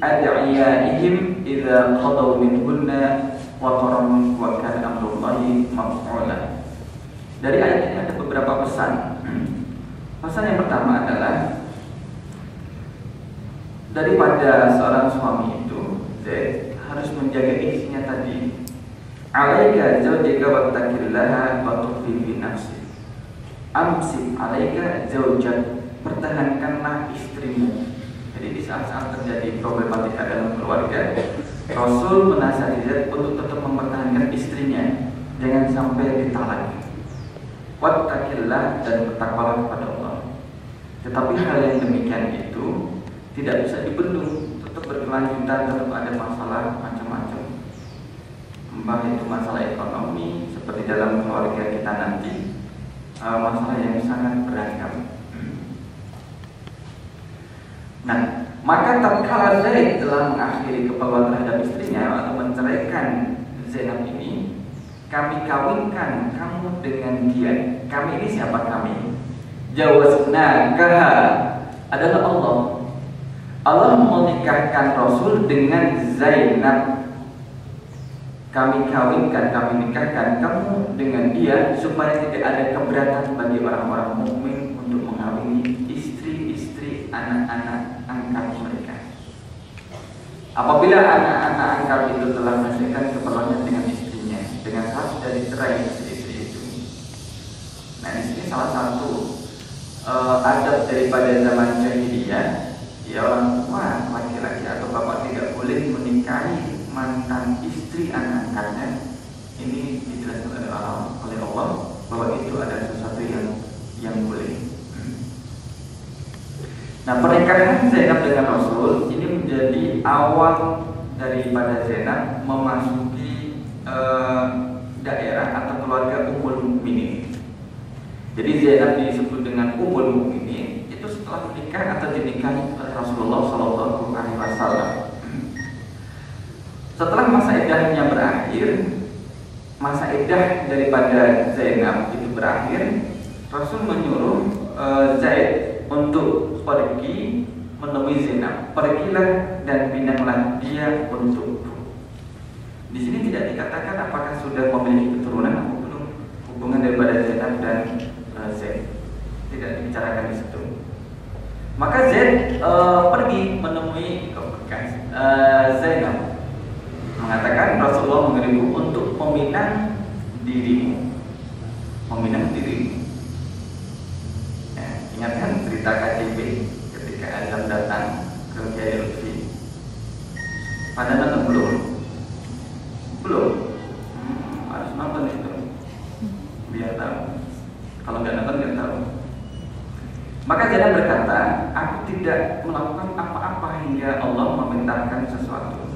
ad'iyaihim idza qadaw minhunna waqaran wa kana amrullahi maf'ula. Dari ayat ini ada beberapa pesan. Pesan yang pertama adalah daripada seorang suami itu harus menjaga istrinya tadi. Alaika zawjaka wattaqillaha wa tukhfi fi nafsi. Amsik alaika zawjak, pertahankanlah istrimu. Jadi di saat-saat terjadi problematika dalam keluarga, Rasul menasihati Zaid untuk tetap mempertahankan istrinya, jangan sampai ditalak. Wattaqillah, dan bertakwalah kepada Allah. Tetapi hal yang demikian itu tidak bisa dibendung, tetap berkelanjutan, tetap ada masalah macam-macam. Entah itu masalah ekonomi seperti dalam keluarga kita nanti, masalah yang sangat beragam. Nah, maka tatkala Zaid telah mengakhiri keperluan terhadap istrinya atau menceraikan Zainab ini, kami kawinkan kamu dengan dia. Kami ini siapa kami? Jawaznakaha adalah Allah. Allah menikahkan Rasul dengan Zainab. Kami kawinkan, kami nikahkan kamu dengan dia supaya tidak ada keberatan bagi orang-orang mukmin untuk mengawini istri-istri anak-anak angkat mereka. Apabila anak-anak angkat itu telah menyelesaikan keperluannya dengan istrinya, dengan syarat dari cerai istri-istri itu. Nah, di sini salah satu adab daripada zaman jahiliyah, ya orang tua laki-laki atau bapak tidak boleh menikahi mantan istri anak angkatnya. Ini dijelaskan oleh Allah bahwa itu adalah sesuatu yang boleh. Nah, pernikahan Zainab dengan Rasul ini menjadi awal daripada Zainab memasuki daerah atau keluarga Ummul Mukminin. Jadi Zainab disebut dengan Ummul Mukminin itu setelah menikah atau dinikahi oleh Rasulullah SAW. Setelah masa iddahnya berakhir, masa iddah daripada Zainab itu berakhir, Rasul menyuruh Zaid untuk pergi menemui Zainab. Pergilah dan pinanglah dia untukku. Di sini tidak dikatakan apakah sudah memiliki keturunan atau belum hubungan daripada Zainab dan Zaid. Tidak dibicarakan di situ. Maka Zaid pergi menemui Zainab, mengatakan Rasulullah mengirimu untuk meminang dirimu. Meminang dirimu. Ya, ingatkan cerita KTP ketika azab datang ke Kiai Lutfi. Pada nonton belum? Belum. Harus nonton itu biar tahu. Kalau nggak nonton nggak tahu. Maka Zainab berkata, aku tidak melakukan apa-apa hingga Allah memerintahkan sesuatu.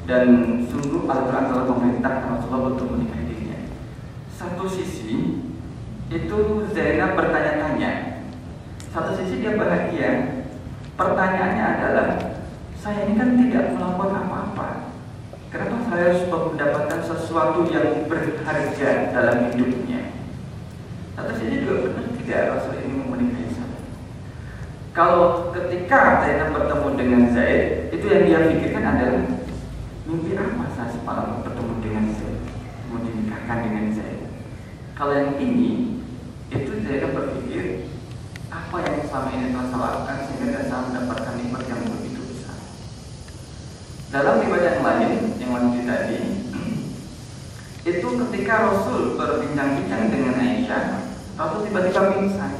Dan sungguh Al-Quran telah memerintahkan Rasulullah untuk menikahi dirinya. Satu sisi itu Zainab bertanya-tanya, satu sisi dia bahagia. Pertanyaannya adalah, saya ini kan tidak melakukan apa-apa, kenapa saya harus mendapatkan sesuatu yang berharga dalam hidupnya? Satu sisi juga benar tidak Rasul ini menikahi saya. Kalau ketika Zainab bertemu dengan Zaid, itu yang dia pikirkan adalah, mimpi apa saya semalam bertemu dengan Zaid, mau dinikahkan dengan Zaid. Kalau yang ini, itu Zainab berpikir apa yang selama ini telah saya lakukan sehingga saya mendapatkan nikmat yang begitu besar. Dalam riwayat yang lain tadi, itu ketika Rasul berbincang-bincang dengan Aisyah, Rasul tiba-tiba pingsan.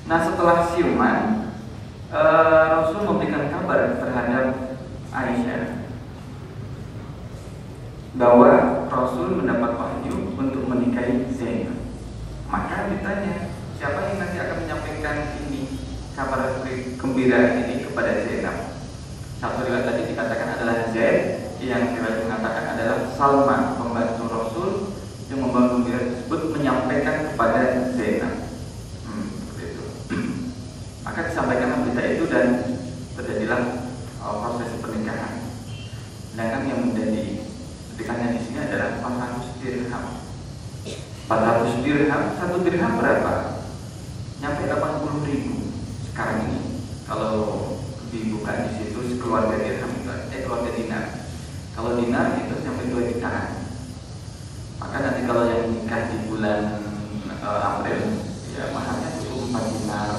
Nah, setelah siuman, Rasul memberikan kabar terhadap Aisyah. bahwa Rasul mendapat wahyu untuk menikahi Zainab. Maka ditanya, siapa yang nanti akan menyampaikan ini, kabar gembira ini kepada Zainab? Satu riwayat tadi dikatakan adalah Zaid, yang riwayat mengatakan adalah Salma, pembantu Rasul yang membawa gembira tersebut menyampaikan kepada Zainab. Seperti itu. Maka disampaikan berita itu dan terjadilah proses pernikahan. Sedangkan yang menjadi sedekahnya di sini adalah 400 dirham. 400 dirham, 1 dirham berapa? Nyampe 80.000 sekarang ini. Kalau dibuka di situ keluarga dirham, keluarga dinar. Kalau dinar itu sampai 2 jutaan. Maka nanti kalau yang nikah di bulan April, ya mahalnya cukup 4 dinar.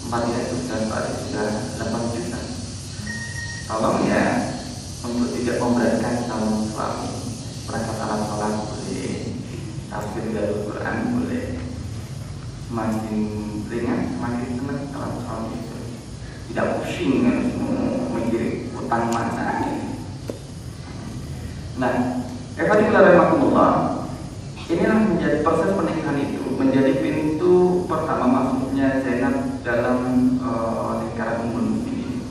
4 dinar itu sudah 8 juta. Tolong ya, untuk tidak memberatkan calon suami, perangkat alat sholat boleh, tafsir Al Quran boleh. Semakin ringan, semakin senang calon suami itu. Tidak pusing harus memikir utang mana. Nah, inilah menjadi proses pernikahan itu menjadi pintu pertama masuknya Zainab dalam lingkaran umum ini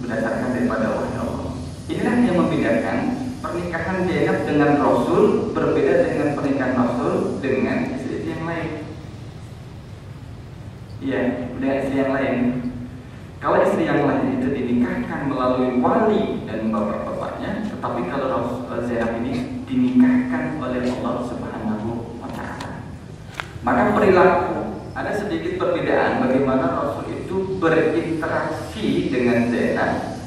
berdasarkan daripada wahyu Allah. Inilah yang membedakan pernikahan Zainab dengan Rasul berbeda dengan pernikahan Rasul dengan istri yang lain. Iya, dengan istri yang lain. Kalau istri yang lain itu dinikahkan melalui wali dan bapak-bapaknya, tetapi kalau Zainab ini dinikahkan oleh Allah Subhanahu wa Ta'ala. Maka perilaku ada sedikit perbedaan bagaimana Rasul itu berinteraksi dengan Zainab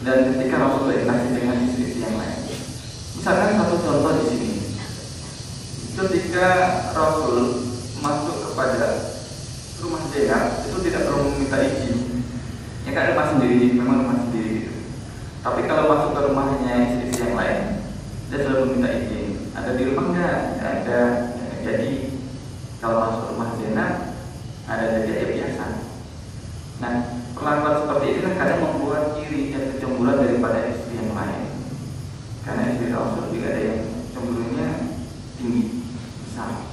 dan ketika Rasul berinteraksi dengan istri yang lain. Misalkan satu contoh di sini, ketika Rasul masuk kepada rumah Zainab itu tidak perlu meminta izin. Ya kan rumah sendiri, memang rumah sendiri gitu. Tapi kalau masuk ke rumahnya istri yang lain, dia selalu meminta izin. Ada di rumah enggak? Enggak ada. Jadi kalau masuk rumah Zainab, ada jadi ya biasa. Nah, perlakuan seperti inilah kadang membuat iri dan kecemburuan daripada istri yang lain. Karena istri Rasul juga ada yang cemburunya tinggi, besar.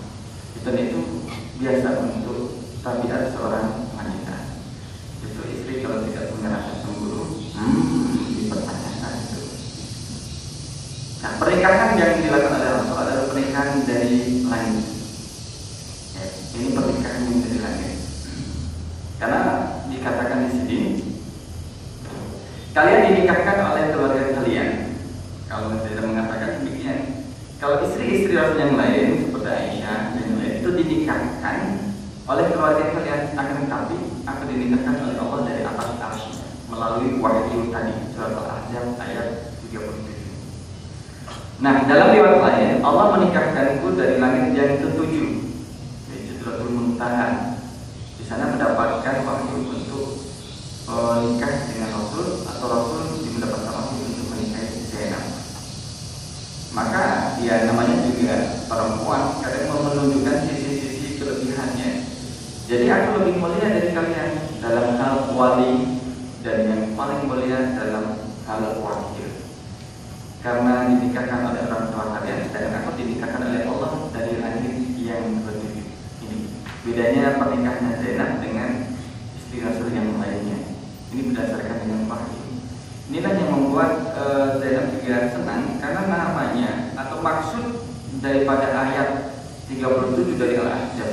Dan itu biasa untuk tabiat seorang wanita. Itu istri kalau tidak punya rasa cemburu, dipertanyakan itu. Nah, pernikahan yang dilakukan oleh Rasul adalah pernikahan dari langit. Ya, ini pernikahan yang dari langit. Karena dikatakan di sini, kalian dinikahkan oleh keluarga kalian. Kalau tidak mengatakan demikian, kalau istri-istri Rasul yang lain seperti Aisyah dan yang lain itu dinikahkan oleh keluarga kalian, akan tetapi akan dinikahkan oleh Allah dari atas arsy melalui wahyu tadi, surat Al-Ahzab ayat 37. Nah, dalam riwayat lain Allah menikahkanku dari langit yang ketujuh, yaitu Sidratul Muntaha. Di sana mendapatkan wahyu untuk nikah dengan Rasul, atau Rasul mendapatkan wahyu untuk menikahi Zainab. Maka dia namanya juga perempuan, kadang mau menunjukkan sisi-sisi kelebihannya. Jadi aku lebih mulia dari kalian dalam hal wali dan yang paling mulia dalam hal wakil. Karena dinikahkan oleh orang tua kalian, dan aku dinikahkan oleh Allah dari langit yang ketujuh. Ini bedanya pernikahan Zainab dengan istri Rasul yang lainnya. Ini berdasarkan dengan wahyu. Inilah yang membuat Zainab juga senang karena namanya atau maksud daripada ayat 37 dari Al-Ahzab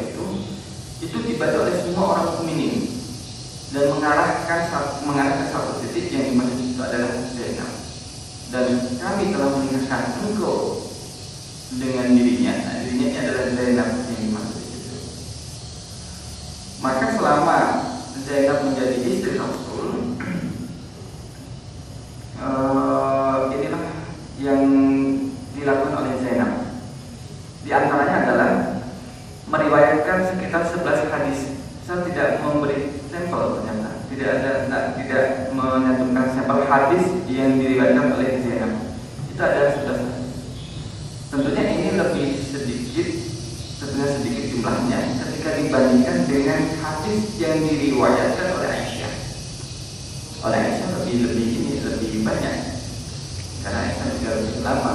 itu dibaca oleh semua orang mukminin dan mengarahkan satu titik yang dimaksud itu adalah Zainab. Dan kami telah menikahkan engkau dengan dirinya. Nah, dirinya ini adalah Zainab yang dimaksud itu. Maka selama Zainab menjadi istri Rasul, inilah yang dilakukan oleh Zainab. Di antaranya adalah meriwayatkan sekitar 11 hadis. Saya tidak memberi sampel ternyata. Tidak menyantumkan sampel hadis yang diriwayatkan oleh Zainab. Itu ada 11 hadis. Tentunya ini lebih sedikit jumlahnya ketika dibandingkan dengan hadis yang diriwayatkan oleh Aisyah. Oleh Aisyah lebih banyak. Karena Aisyah juga lebih lama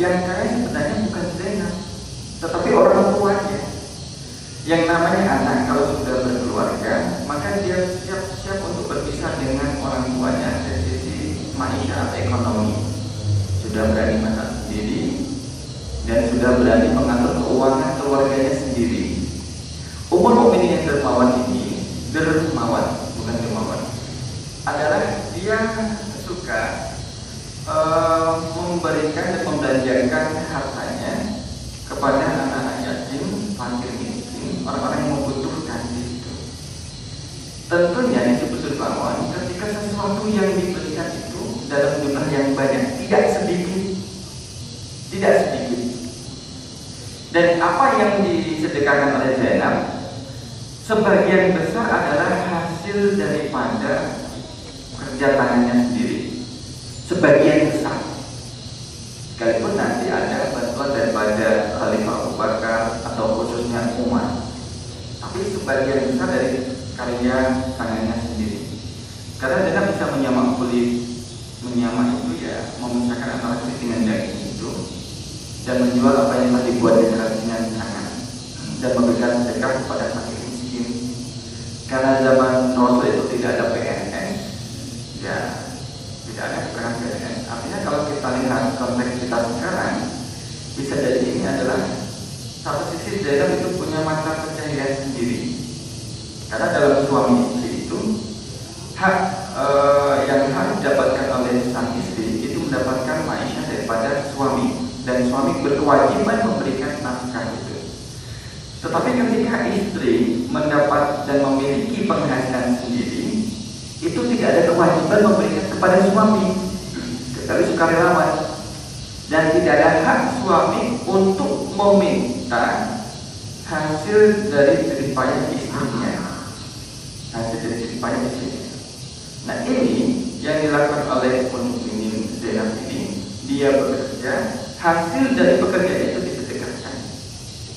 yang kaya sebenarnya bukan Zainab, tetapi orang tuanya. Yang namanya anak kalau sudah berkeluarga, maka dia siap-siap untuk berpisah dengan orang tuanya dari sisi maisha atau ekonomi. Sudah berani masak sendiri dan sudah berani mengatur keuangan keluarganya sendiri. Ummul Mukminin yang dermawan ini, bukan dermawan, adalah dia suka memberikan dan membelanjakan hartanya kepada anak-anak yatim, fakir miskin, orang-orang yang membutuhkan itu. Tentunya disebut dermawan ketika sesuatu yang diberikan itu dalam jumlah yang banyak, tidak sedikit. Dan apa yang disedekahkan oleh Zainab sebagian besar adalah hasil daripada kerja tangannya sendiri. Sebagian besar, sekalipun nanti ada bantuan daripada Khalifah Abu Bakar atau khususnya Umar, tapi sebagian besar dari karya tangannya sendiri. Karena Zainab bisa menyamak kulit, menyamak itu ya, memisahkan antara kulit dengan daging itu, dan menjual apa yang telah dibuat dengan tangan, dan memberikan sedekah kepada fakir miskin. Karena zaman Rasul itu tidak ada PNS, ya tidak ada peran PNS. Artinya kalau kita lihat konteks kita sekarang, bisa jadi ini adalah satu sisi Zainab itu punya mata pencaharian sendiri. Karena dalam suami istri itu hak yang harus didapatkan oleh sang istri itu mendapatkan maisha daripada suami, dan suami berkewajiban memberikan nafkah itu. Tetapi ketika istri mendapat dan memiliki penghasilan sendiri, itu tidak ada kewajiban memberikan kepada suami, kecuali sukarelawan, dan tidak ada hak suami untuk meminta hasil dari jeripaya istrinya. Nah, ini yang dilakukan oleh Mukminin Zainab ini. Dia bekerja, hasil dari pekerjaan itu disedekahkan.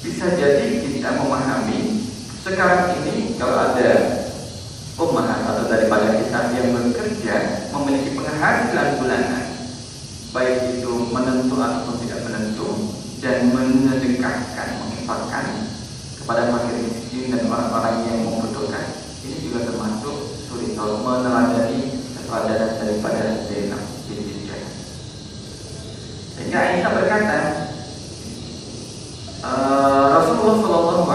Bisa jadi kita memahami sekarang ini kalau ada ummahat atau daripada kita yang bekerja memiliki penghasilan bulanan, baik itu menentu ataupun tidak menentu, dan mensedekahkan, menginfakkan kepada fakir miskin dan orang-orang yang membutuhkan, ini juga termasuk suritul meneladani keteladanan daripada Zainab binti Jahsh. Sehingga Aisyah berkata, Rasulullah SAW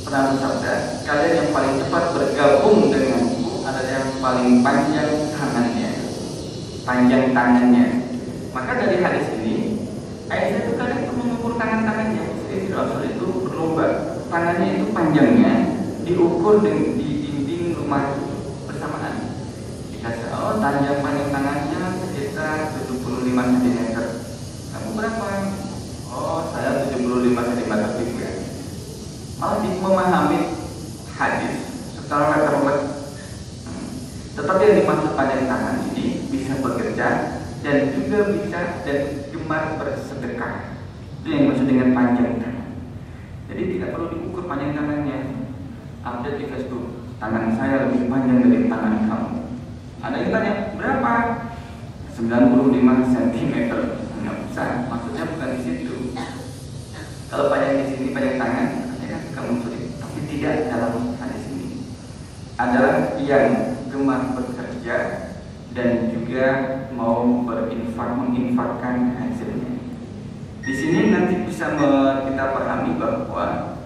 pernah bersabda, kalian yang paling cepat bergabung denganku adalah yang paling panjang tangannya. Maka dari hadis ini, Aisyah itu kadang itu mengukur tangannya. Istri Rasul itu berlomba, tangannya itu panjangnya diukur di dinding rumah bersamaan. Dikasih, panjang tangannya sekitar 75 cm. Kamu berapa? Saya 75 cm juga. Malah memahami hadis secara kata-kata. Tetapi yang dimaksud panjang tangan ini bisa bekerja dan juga bisa dan gemar bersedekah. Itu yang dimaksud dengan panjang tangan. Jadi tidak perlu diukur panjang tangannya. Update di Facebook, tangan saya lebih panjang dari tangan kamu. Ada yang tanya, berapa? 95 cm. Nggak bisa, maksudnya bukan di situ. Kalau panjang di sini, panjang tangan, ya kamu sulit. Tapi tidak dalam hadis ini. Adalah yang gemar bekerja dan juga mau menginfakkan hasilnya. Di sini nanti bisa kita pahami bahwa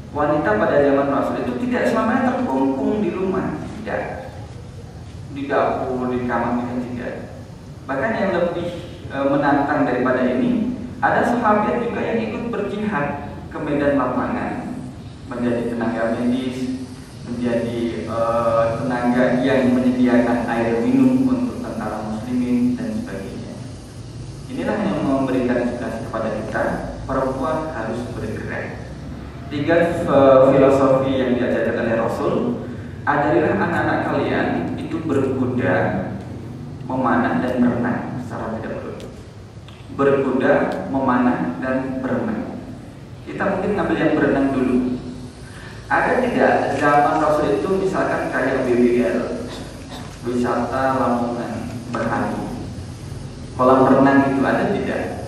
wanita pada zaman Rasul itu tidak selamanya terkungkung di rumah, tidak, di dapur, di kamar, tidak. Bahkan yang lebih menantang daripada ini, ada sahabat juga yang ikut berjihad ke medan lapangan, menjadi tenaga medis, menjadi tenaga yang menyediakan air minum untuk tentara muslimin dan sebagainya. Inilah yang memberikan inspirasi kepada kita, perempuan harus bergerak. 3 filosofi yang diajarkan oleh Rasul, ajarilah anak-anak kalian itu berkuda, memanah dan berenang secara tidak berhenti. Berkuda, memanah dan berenang. Kita mungkin ngambil yang berenang dulu. Ada tidak zaman Rasul itu misalkan kayak BBL, wisata Lamongan berhari, kolam renang itu ada tidak?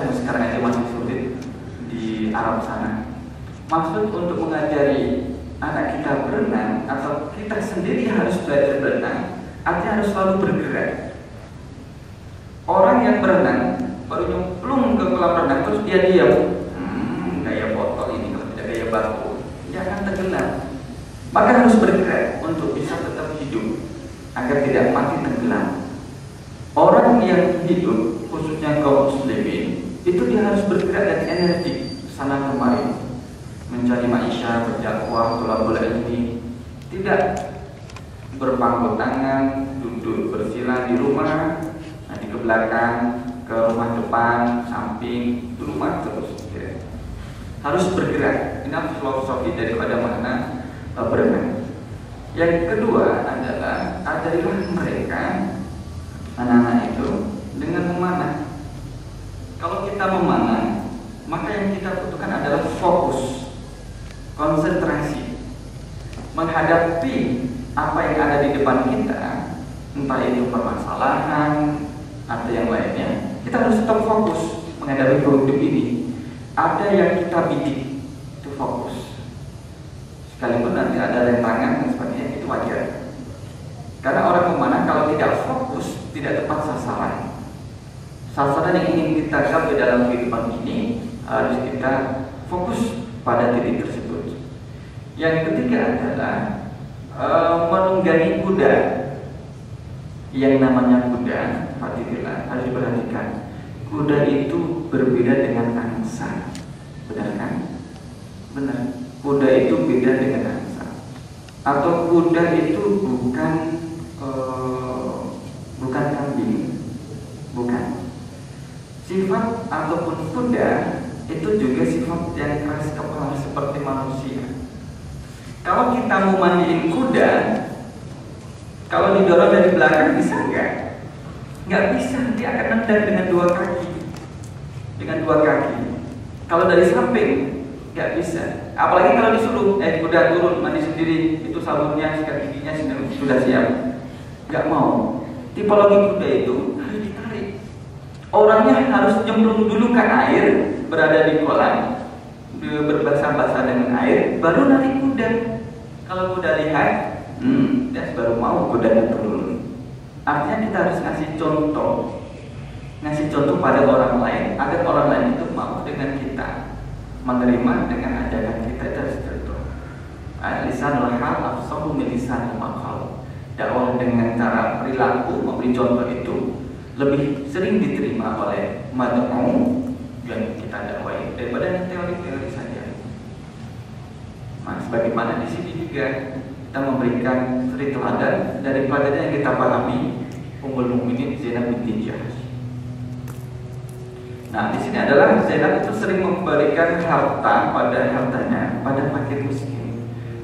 sampai sekarang aja masih sulit di Arab sana. Maksud untuk mengajari anak kita berenang atau kita sendiri harus belajar berenang, artinya harus selalu bergerak. Orang yang berenang baru nyemplung ke kolam renang terus dia diam, gaya botol ini kalau tidak gaya batu, dia akan tenggelam. Maka harus bergerak untuk bisa tetap hidup agar tidak mati tenggelam. Orang yang hidup, khususnya kaum muslimin, itu dia harus bergerak dan energi sana kemari, mencari maisha, berdakwah, thalabul ilmi, tidak berpangku tangan, duduk bersila di rumah, nanti ke belakang, ke rumah depan, samping, di rumah terus. Ya. Harus bergerak. Ini filosofi daripada makna berenang. Yang kedua adalah ajarilah mereka, anak-anak itu, dengan memanah. Kalau kita memanah, maka yang kita butuhkan adalah fokus, konsentrasi, menghadapi apa yang ada di depan kita, entah itu permasalahan atau yang lainnya. Kita harus tetap fokus menghadapi hidup ini. Ada yang kita bidik, itu fokus. Sekalipun nanti ada rentangan dan sebagainya, itu wajar. Karena orang memanah kalau tidak fokus, tidak tepat sasaran. Sasaran yang ingin kita capai dalam kehidupan ini harus kita fokus pada titik tersebut. Yang ketiga adalah menunggangi kuda. Yang namanya kuda, Fatihillah, harus diperhatikan. Kuda itu berbeda dengan angsa, benar kan? Benar. Kuda itu beda dengan angsa. Atau kuda itu bukan kambing, bukan. Sifat ataupun kuda itu juga sifat yang keras kepala seperti manusia. Kalau kita mau mandiin kuda, kalau didorong dari belakang bisa nggak? Nggak bisa, dia akan nendang dengan dua kaki. Kalau dari samping nggak bisa. Apalagi kalau disuruh, kuda turun mandi sendiri, itu sabunnya, sikat giginya sudah siap. Nggak mau. Tipologi kuda itu harus ditarik. Orangnya harus nyemplung dulu ke air, berada di kolam, berbasah-basah dengan air, baru narik kuda. Kalau kuda lihat, dia baru mau kudanya turun. Artinya kita harus ngasih contoh pada orang lain agar orang lain itu mau dengan kita, menerima dengan ajakan kita. Itu harus contoh. Lisanul hal afsahu min lisanil maqal. Dakwah dengan cara perilaku, memberi contoh itu lebih sering diterima oleh mad'u yang kita dakwai daripada teori-teori saja. Nah, sebagaimana di sini juga kita memberikan suri teladan dari pelajaran yang kita pahami Ummul Mukminin Zainab binti Jahsy. Nah, di sini adalah Zainab itu sering memberikan harta pada fakir miskin.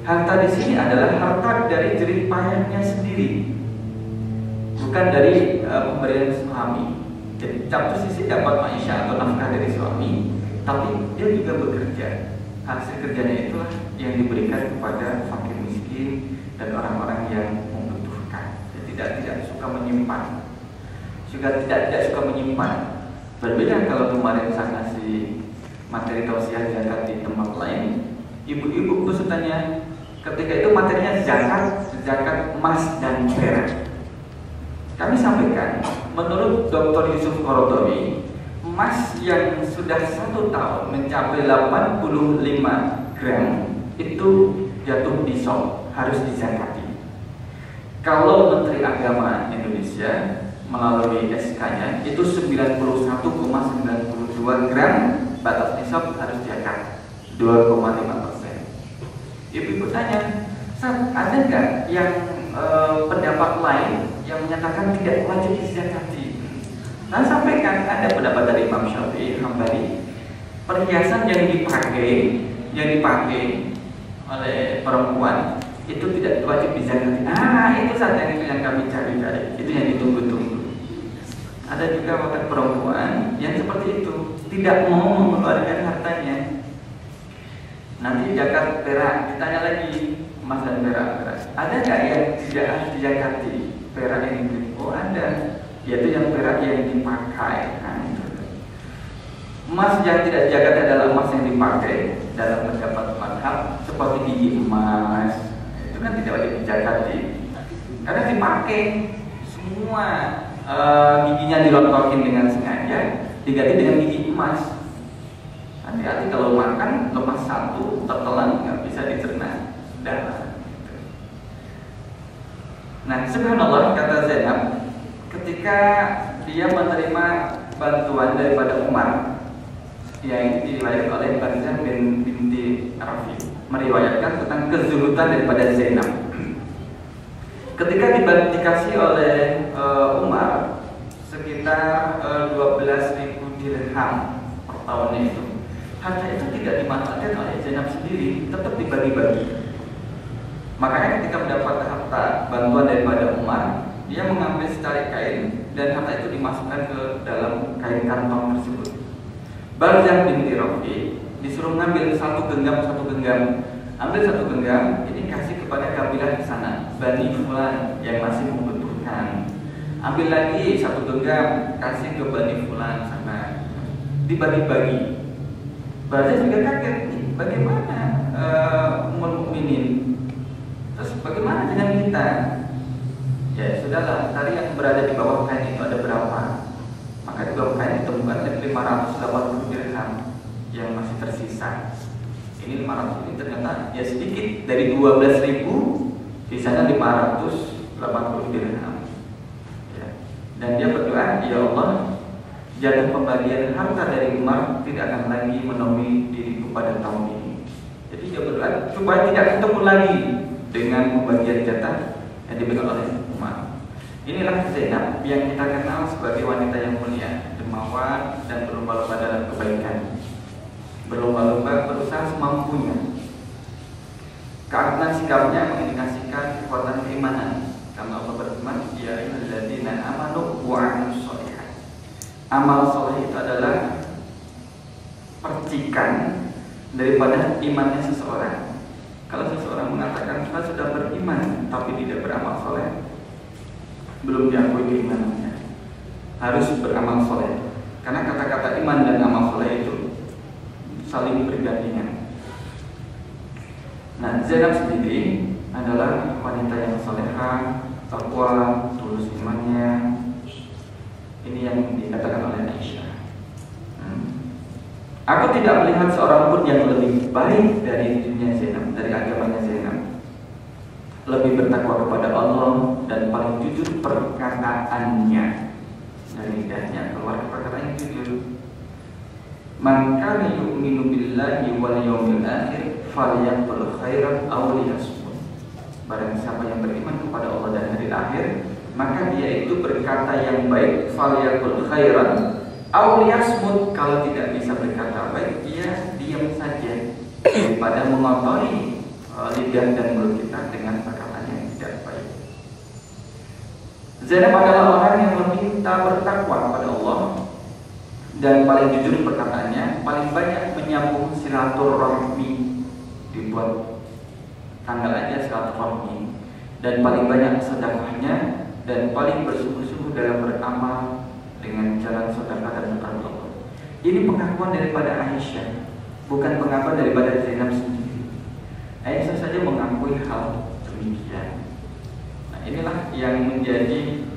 Harta di sini adalah harta dari jerih payahnya sendiri, bukan dari pemberian suami. Jadi satu sisi dapat maisha atau nafkah dari suami, tapi dia juga bekerja. Hasil kerjanya itulah yang diberikan kepada fakir miskin dan orang-orang yang membutuhkan. Dia tidak suka menyimpan, tidak suka menyimpan. Berbeda kalau kemarin saya ngasih materi tausiah zakat di tempat lain, ibu-ibu pesertanya ketika itu materinya zakat emas dan perak. Kami sampaikan, menurut Dr. Yusuf Qaradawi, emas yang sudah 1 tahun mencapai 85 gram itu jatuh nisab, harus dizakati. Kalau Menteri Agama Indonesia melalui SK-nya itu 91,92 gram batas nisab harus zakat, 2,5%. Ibu tanya, ada nggak yang pendapat lain yang menyatakan tidak wajib dizakati? Nah, sampaikan ada pendapat dari Imam Syafi'i, Hambali, perhiasan yang dipakai oleh perempuan itu tidak wajib dizakati. Itu saja yang kami cari, itu yang ditunggu-tunggu. Ada juga wakil perempuan yang seperti itu, tidak mau mengeluarkan hartanya. Nanti zakat perak, ditanya lagi, emas dan perak. Ada nggak yang tidak harus dizakati? Perak yang dibeli? Oh ada, yaitu yang perak yang dipakai. Nah, itu. Emas yang tidak jagat adalah emas yang dipakai dalam pendapat madhab, seperti gigi emas. Itu kan tidak wajib dijagati, karena dipakai semua. Giginya dilontokin dengan sengaja, diganti dengan gigi emas. Hati-hati kalau makan lepas satu, tertelan, nggak bisa dicerna darah. Nah, subhanallah, kata Zainab, ketika dia menerima bantuan daripada Umar, yang diriwayatkan oleh Barzah binti Rafi, meriwayatkan tentang kezuhudan daripada Zainab. Ketika dikasih oleh Umar sekitar 12.000 dirham per tahunnya itu, harta itu tidak dimanfaatkan oleh Zainab sendiri, tetap dibagi-bagi. Makanya ketika mendapat harta bantuan daripada Umar, dia mengambil secari kain dan harta itu dimasukkan ke dalam kain kantong tersebut. Barzah binti Rafi disuruh ngambil satu genggam, ambil satu genggam, ini kasih kepada kabilah di sana, Bani Fulan yang masih membutuhkan. Ambil lagi satu genggam, kasih ke Bani Fulan sana, dibagi-bagi. Barzah juga kaget, nih, bagaimana Ummul Mukminin? Terus bagaimana dengan kita? Ya sudahlah, tadi yang berada di bawah kain itu ada berapa? Maka di bawah kain ditemukan 580 dirham yang masih tersisa. Ini 500 ini ternyata ya sedikit, dari 12.000 di sana 580 dirham. Ya. Dan dia berdoa, ya Allah, jatah pembagian harta dari Umar tidak akan lagi menemui diriku pada tahun ini. Jadi dia berdoa supaya tidak ketemu lagi dengan pembagian jatah yang diberikan oleh Umar. Inilah Zainab yang kita kenal sebagai wanita yang mulia, dermawan dan berlomba-lomba dalam kebaikan, berlomba-lomba berusaha semampunya, karena sikapnya mengindikasikan kekuatan keimanan. Karena Allah berfirman, ya ayyuhalladzina amanu wa 'amilus sholihat. Amal soleh itu adalah percikan daripada imannya seseorang. Kalau seseorang mengatakan saya sudah beriman tapi tidak beramal soleh, belum diakui keimanannya. Harus beramal soleh, karena kata-kata iman dan amal soleh itu saling bergandengan. Nah, Zainab sendiri adalah wanita yang solehah, takwa, tulus imannya. Ini yang dikatakan oleh Aisyah. Aku tidak melihat seorang pun yang lebih baik dari dirinya Zainab, dari agamanya Zainab, lebih bertakwa kepada Allah dan paling jujur perkataannya. Dari lidahnya keluar perkataan yang jujur. Man kana yu'minu billahi wal yawmil akhir falyaqul khairan aw liyasmut. Barang siapa yang beriman kepada Allah dan hari akhir, maka dia itu berkata yang baik, falyaqul khairan aw liyasmut. Kalau tidak bisa berkata baik, dia diam saja, daripada mengotori lidah dan mulut kita dengan perkataan yang tidak baik. Zainab adalah orang yang meminta bertakwa kepada Allah dan paling jujur perkataannya, paling banyak menyambung silaturahmi, dibuat tanggal aja silaturahmi, dan paling banyak sedekahnya dan paling bersungguh-sungguh dalam beramal dengan jalan sedekah dan berdoa. Ini pengakuan daripada Aisyah, bukan pengakuan daripada Zainab sendiri. Aisyah saja mengakui hal demikian. Nah, inilah yang menjadi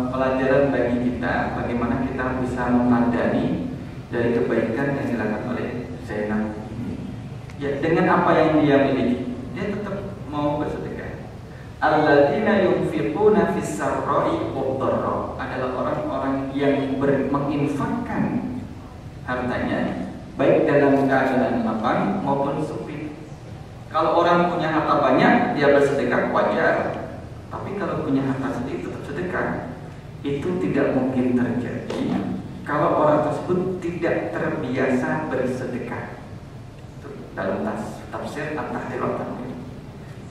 pelajaran bagi kita, bagaimana kita bisa meneladani dari kebaikan yang dilakukan oleh Zainab ini. Ya, dengan apa yang dia miliki, dia tetap mau bersedekah. Alladzina yunfiquna fis sarra'i wad-dharra adalah orang-orang yang menginfakkan hartanya baik dalam keadaan lapang maupun sempit. Kalau orang punya harta banyak, dia bersedekah wajar. Tapi kalau punya harta sedikit tetap sedekah, itu tidak mungkin terjadi kalau orang tersebut tidak terbiasa bersedekah. Dalam tafsir At-Tahrir wa Tanwir.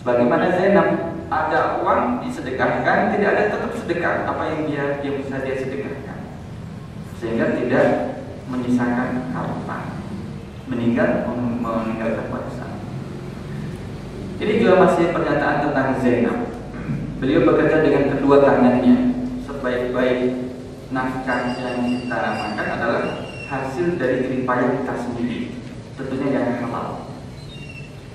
Sebagaimana Zainab, ada uang disedekahkan, tidak ada tetap sedekah apa yang dia bisa dia sedekahkan, sehingga tidak menyisakan harta, meninggalkan warisan. Ini juga masih pernyataan tentang Zainab. Beliau bekerja dengan kedua tangannya. Sebaik-baik nafkah yang kita makan adalah hasil dari jerih payah kita sendiri, tentunya yang halal.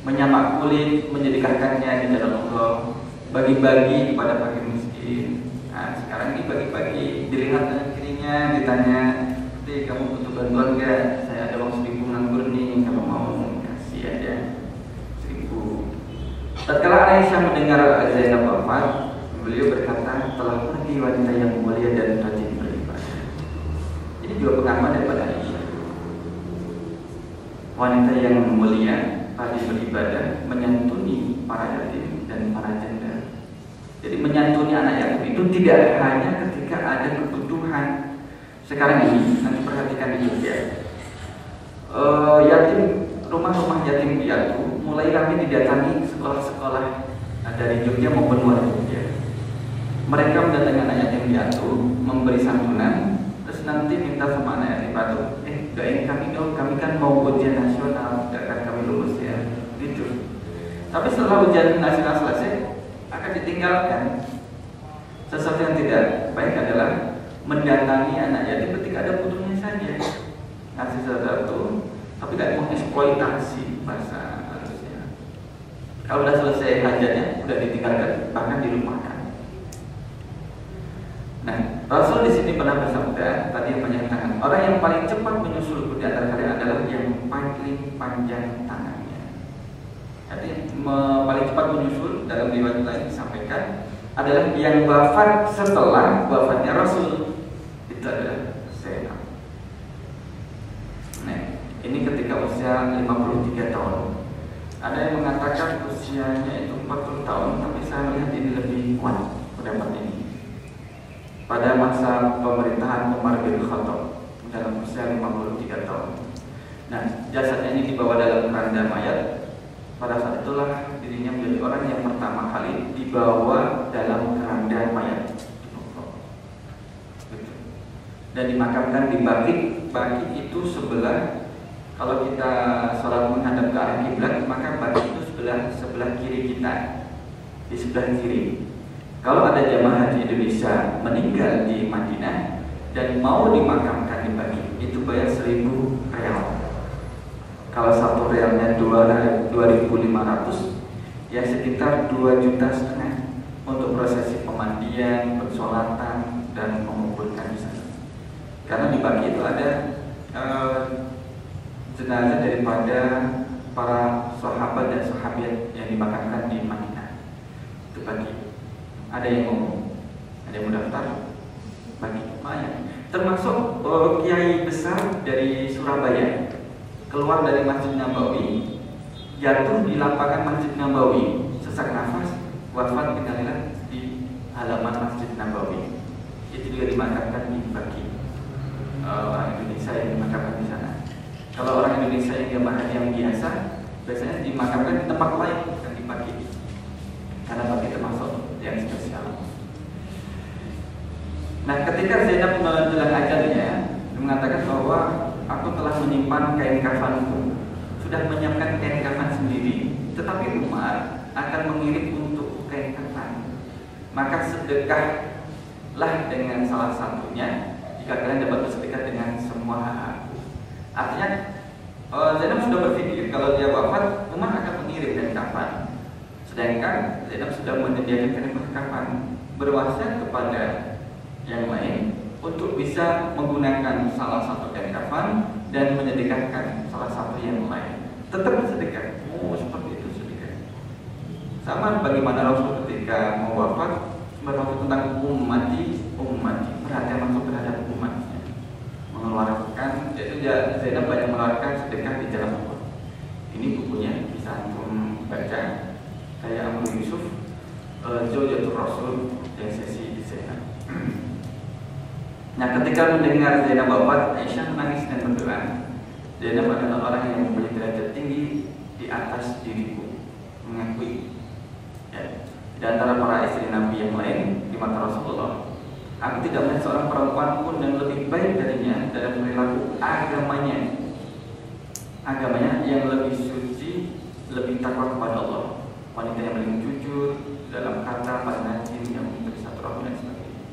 Menyamak kulit, menyedekahkannya di jalan Allah, bagi-bagi kepada fakir miskin. Nah, sekarang ini bagi-bagi, dilihat kanan kirinya, ditanya, kamu butuh bantuan gak? Saya ada uang 1.000 nganggur nih, kalau mau kasih aja 1.000. Tatkala Aisyah mendengar Zainab wafat, beliau berkata, telah pergi wanita yang mulia dan rajin beribadah. Ini juga pengakuan daripada Aisyah. Wanita yang mulia, rajin beribadah, menyantuni para yatim dan para janda. Jadi menyantuni anak yatim itu tidak hanya ketika ada kebutuhan. Sekarang ini, nanti perhatikan di Jogja, rumah-rumah yatim piatu mulai ramai didatangi sekolah-sekolah dari Jogja maupun luar Jogja. Mereka mendatangi anak yatim piatu, memberi santunan, terus nanti minta sama anak yatim piatu, doain kami dong, kami kan mau ujian nasional, gak akan kami lulus ya, gitu. Tapi setelah ujian nasional selesai, akan ditinggalkan. Sesuatu yang tidak baik adalah mendatangi anak yatim ketika ada butuhnya saja, ngasih sesuatu, tapi tidak mengeksploitasi bahasa halusnya. Kalau sudah selesai hajatnya, sudah ditinggalkan, bahkan dirumahkan. Nah, Rasul di sini pernah bersabda, tadi yang panjang tangan, orang yang paling cepat menyusul di antara kalian adalah yang paling panjang tangannya. Jadi paling cepat menyusul dalam riwayat lain disampaikan adalah yang wafat setelah wafatnya Rasul. Itu adalah Zainab. Nah, ini ketika usia 53 tahun. Ada yang mengatakan usianya itu 40 tahun, tapi saya melihat ini lebih kuat pendapat ini. Pada masa pemerintahan Umar bin Khattab dalam usia 53 tahun. Nah, jasadnya ini dibawa dalam keranda mayat. Pada saat itulah dirinya menjadi orang yang pertama kali dibawa dalam keranda mayat dan dimakamkan di Baqi. Baqi itu sebelah, kalau kita sholat menghadap ke arah kiblat, maka Baqi itu sebelah kiri kita, di sebelah kiri. Kalau ada jamaah haji Indonesia meninggal di Madinah dan mau dimakamkan di Baqi, itu bayar 1.000 real. Kalau satu realnya 2.500, ya sekitar 2,5 juta untuk prosesi pemandian, persolatan, dan mengumpulkan di sana. Karena di Baqi itu ada jenazah daripada para sahabat dan sahabiat yang dimakamkan di Madinah. Itu Baqi. Ada yang mau, ada yang mendaftar Baqi, banyak. Termasuk kiai besar dari Surabaya keluar dari Masjid Nabawi, jatuh di lapangan Masjid Nabawi, sesak nafas, wafat di halaman Masjid Nabawi. Itu juga dimakamkan di Baqi. Orang Indonesia yang dimakamkan di sana. Kalau orang Indonesia yang jamaah yang biasa, biasanya dimakamkan di tempat lain, bukan di Baqi. Karena Baqi termasuk yang spesial. Nah, ketika Zainab menjelang ajalnya, mengatakan bahwa aku telah menyimpan kain kafanku, sudah menyiapkan kain kafan sendiri, tetapi Umar akan mengirim untuk kain kafan. Maka sedekahlah dengan salah satunya, jika kalian dapat bersedekah dengan semua aku. Artinya Zainab sudah berpikir kalau dia wafat, Umar akan mengirim kain kafan, sedangkan Zainab sudah menyediakan kain kafan, berwasiat kepada yang lain untuk bisa menggunakan salah satu kain kafan dan menyedekahkan salah satu yang lain. Tetap bersedekah. Seperti itu sedekah. Sama bagaimana Rasul ketika mau wafat berwasiat tentang ummati, perhatian langsung terhadap umatnya. Mengeluarkan, yaitu Zainab banyak mengeluarkan sedekah di jalan Allah. Ini bukunya bisa antum baca. Kayak Abu Yusuf, Zawjatul Rasul, yang sesi di Zainab. Nah, ketika mendengar Zainab wafat, Aisyah menangis dan berdoa. Zainab adalah orang yang mempunyai derajat tinggi di atas diriku, mengakui. Ya, di antara para istri Nabi yang lain di mata Rasulullah, aku tidak melihat seorang perempuan pun yang lebih baik darinya dalam perilaku agamanya yang lebih suci, lebih takwa kepada Allah. Wanita yang paling jujur dalam kata, rajin, yang bersatu rahmi dan sebagainya.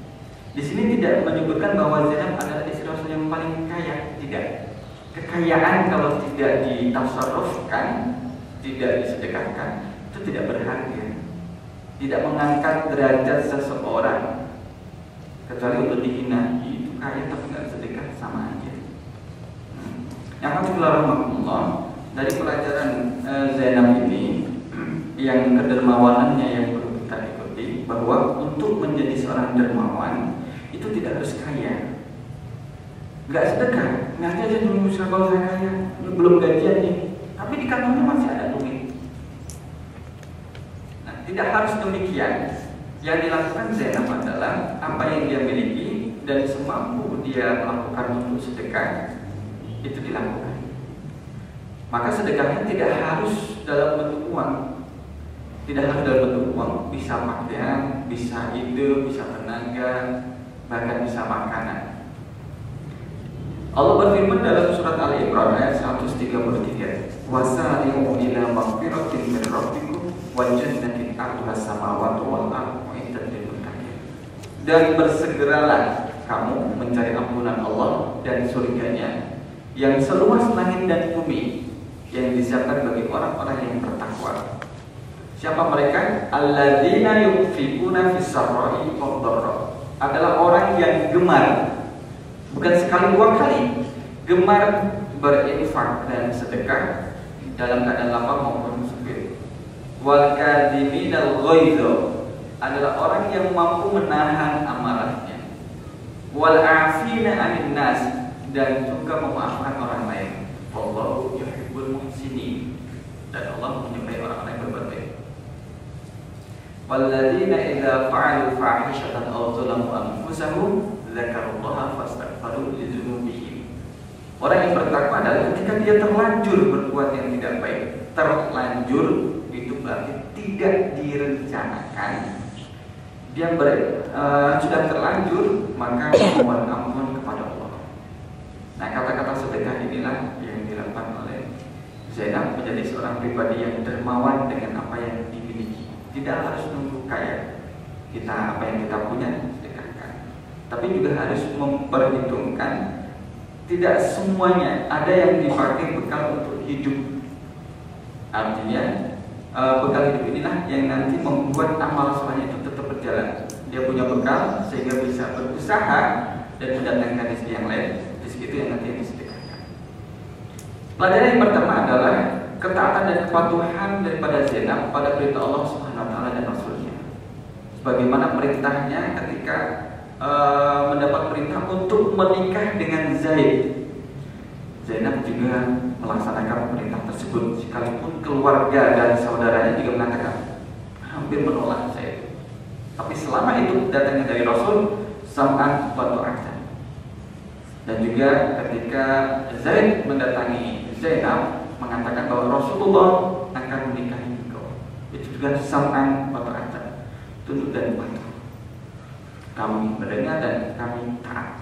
Di sini tidak menyebutkan bahwa Zainab adalah istri Rasul yang paling kaya, tidak. Kekayaan kalau tidak ditasarrufkan, tidak disedekahkan, itu tidak berharga, tidak mengangkat derajat seseorang, kecuali untuk dihina. Itu kaya tapi nggak sedekah, sama aja. Yang alhamdulillah dari pelajaran Zainab ini, yang kedermawanannya yang perlu kita ikuti, bahwa untuk menjadi seorang dermawan itu tidak harus kaya. Nggak sedekah, nanti aja nunggu kalau saya kaya, belum gajian nih, tapi di kantongnya masih ada duit. Nah, tidak harus demikian. Yang dilakukan Zainab adalah apa yang dia miliki dan semampu dia melakukan untuk sedekah, itu dilakukan. Maka sedekahnya tidak harus dalam bentuk uang, tidak harus dalam bentuk uang, bisa pakaian, bisa ide, bisa tenaga, bahkan bisa makanan. Allah berfirman dalam surat Al-Imran ayat 133, "Wasari'u ila maghfiratin min rabbikum wa jannatin 'arduha samawati wal ardu uiddat lil muttaqin." Dan bersegeralah kamu mencari ampunan Allah dan surganya yang seluas langit dan bumi, yang disiapkan bagi orang-orang yang bertakwa. Siapa mereka? Alladzina yunfiquna fis sarra'i wad dharra. Adalah orang yang gemar, bukan sekali dua kali, gemar berinfak dan sedekah dalam keadaan lapar maupun sempit. Wal kadhiminal ghaidha, adalah orang yang mampu menahan amarahnya. Wal 'afina 'anil nas, dan juga memaafkan orang lain. Wallahu yuhibbul muhsinin, dan Allah menyukai orang-orang yang berbuat baik. Walladzina idza fa'alu fahishatan aw zalamu anfusahum dzakarullaha fastaghfiru lidzunubihim. Orang yang bertakwa adalah ketika dia terlanjur berbuat yang tidak baik. Terlanjur itu berarti tidak direncanakan. Dia sudah terlanjur, maka memohon ampun kepada Allah. Nah, kata-kata sedekah inilah yang dilakukan oleh Zainab menjadi seorang pribadi yang dermawan dengan apa yang dimiliki. Tidak harus nunggu kaya. Apa yang kita punya sedekahkan. Tapi juga harus memperhitungkan, tidak semuanya ada yang dipakai bekal untuk hidup. Artinya bekal hidup inilah yang nanti membuat amal solehnya itu tetap berjalan. Dia punya bekal sehingga bisa berusaha dan mendatangkan rezeki yang lain. Rezeki itu yang nanti disedekahkan. Pelajaran yang pertama adalah ketaatan dan kepatuhan daripada Zainab pada perintah Allah Subhanahu wa taala dan Rasulnya. Sebagaimana perintahnya ketika mendapat perintah untuk menikah dengan Zaid. Zainab juga melaksanakan perintah tersebut, sekalipun keluarga dan saudaranya juga mengatakan hampir menolak Zaid. Tapi selama itu datangnya dari Rasul, sam'an wa ta'atan. Dan juga ketika Zaid mendatangi Zainab mengatakan bahwa Rasulullah akan menikahi engkau, itu juga sam'an wa ta'atan, tunduk dan patuh. Kami mendengar dan kami taat.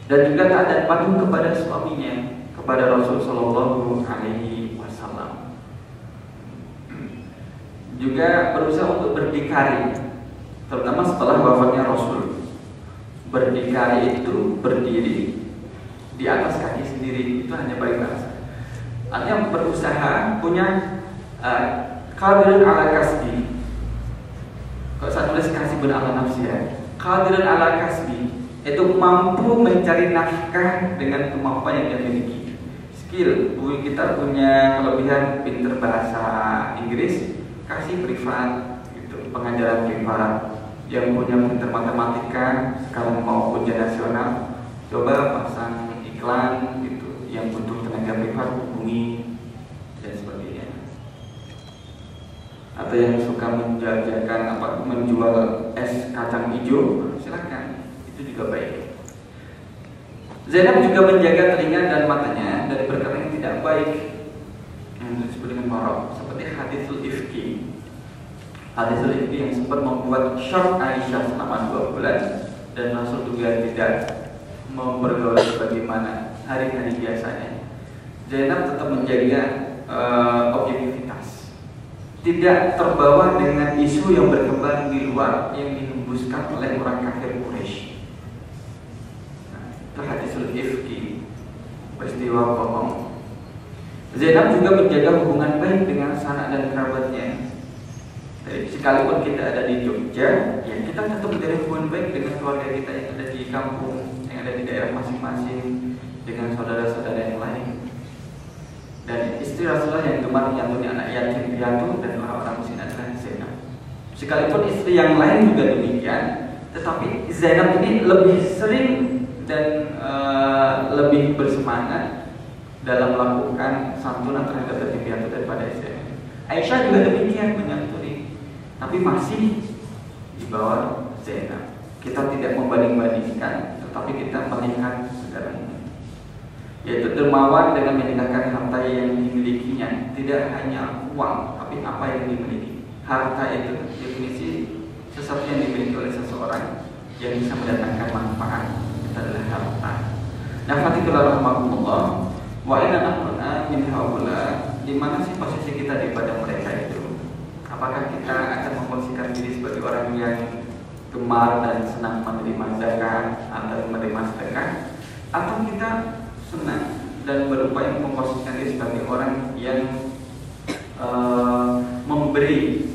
Dan juga taat dan patuh kepada suaminya, kepada Rasul Sallallahu Alaihi Wasallam. Juga berusaha untuk berdikari, terutama setelah wafatnya Rasul. Berdikari itu berdiri di atas kaki sendiri, itu hanya peribahasa. Artinya berusaha, punya qadirun ala kasbi. Kalau saya tulis kasbun ala nafsi, qadirun ala kasbi, itu mampu mencari nafkah dengan kemampuan yang dia miliki. Skill, kita punya kelebihan pinter bahasa Inggris, kasih privat, gitu, pengajaran privat. Yang punya pinter matematika, sekarang mau ujian nasional, coba pasang iklan, gitu. Yang butuh tenaga privat hubungi dan sebagainya. Atau yang suka menjajakan menjual es kacang hijau, silakan. Itu juga baik. Zainab juga menjaga telinga dan matanya dari perkara yang tidak baik, yang disebut dengan marab, seperti hadisul ifki. Hadisul ifki yang sempat membuat shock Aisyah selama 2 bulan, dan Rasul juga tidak mempergaul sebagaimana hari-hari biasanya. Zainab tetap menjaga objektivitas, tidak terbawa dengan isu yang berkembang di luar yang dihembuskan oleh orang kafir Quraisy. Itu hadisul ifki. peristiwa bohong. Zainab juga menjaga hubungan baik dengan sanak dan kerabatnya. Jadi sekalipun kita ada di Jogja, ya kita tetap menjalin hubungan baik dengan keluarga kita yang ada di kampung, yang ada di daerah masing-masing, dengan saudara-saudara yang lain. Dan istri Rasulullah yang gemar menyantuni anak yatim piatu dan orang-orang miskin adalah Zainab. Sekalipun istri yang lain juga demikian, tetapi Zainab ini lebih sering dan lebih bersemangat dalam melakukan santunan terhadap yatim piatu daripada Zainab. Aisyah juga demikian menyantuni, tapi masih di bawah Zainab. Kita tidak membanding-bandingkan, tetapi kita melihat segalanya, yaitu dermawan dengan meninggalkan harta yang dimilikinya. Tidak hanya uang, tapi apa yang dimiliki. Harta itu definisi sesuatu yang dimiliki oleh seseorang yang bisa mendatangkan manfaat. Itu adalah harta. Nah, fatikulah rahmatullah. Wa inna nahnu min haula, di mana sih posisi kita daripada mereka itu? Apakah kita akan memposisikan diri sebagai orang yang gemar dan senang menerima zakat atau menerima sedekah, atau kita senang dan berupaya memposisikan diri sebagai orang yang memberi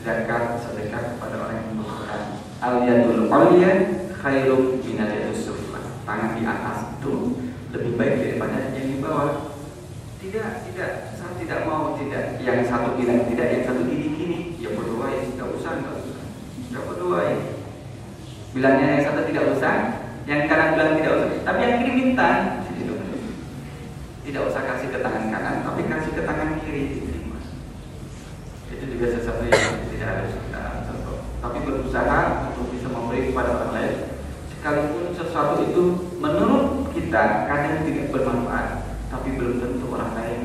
zakat sedekah kepada orang yang membutuhkan? Al-yadul ulya khairum minal yadus sufla. Tangan di atas itu lebih baik daripada yang di bawah. Tidak, saya tidak mau, tidak. Yang satu bilang tidak, yang satu gini. Ya berdoa ya, tidak usah. Bilangnya yang satu tidak usah, yang kanan bilang tidak usah, tapi yang kiri minta. Tidak usah kasih ke tangan kanan, tapi kasih ke tangan kiri. Itu juga sesuatu yang tidak harus kita contoh. Tapi berusaha untuk bisa memberi kepada orang lain, sekalipun sesuatu itu menurut kita kadang tidak bermanfaat, tapi belum tentu orang lain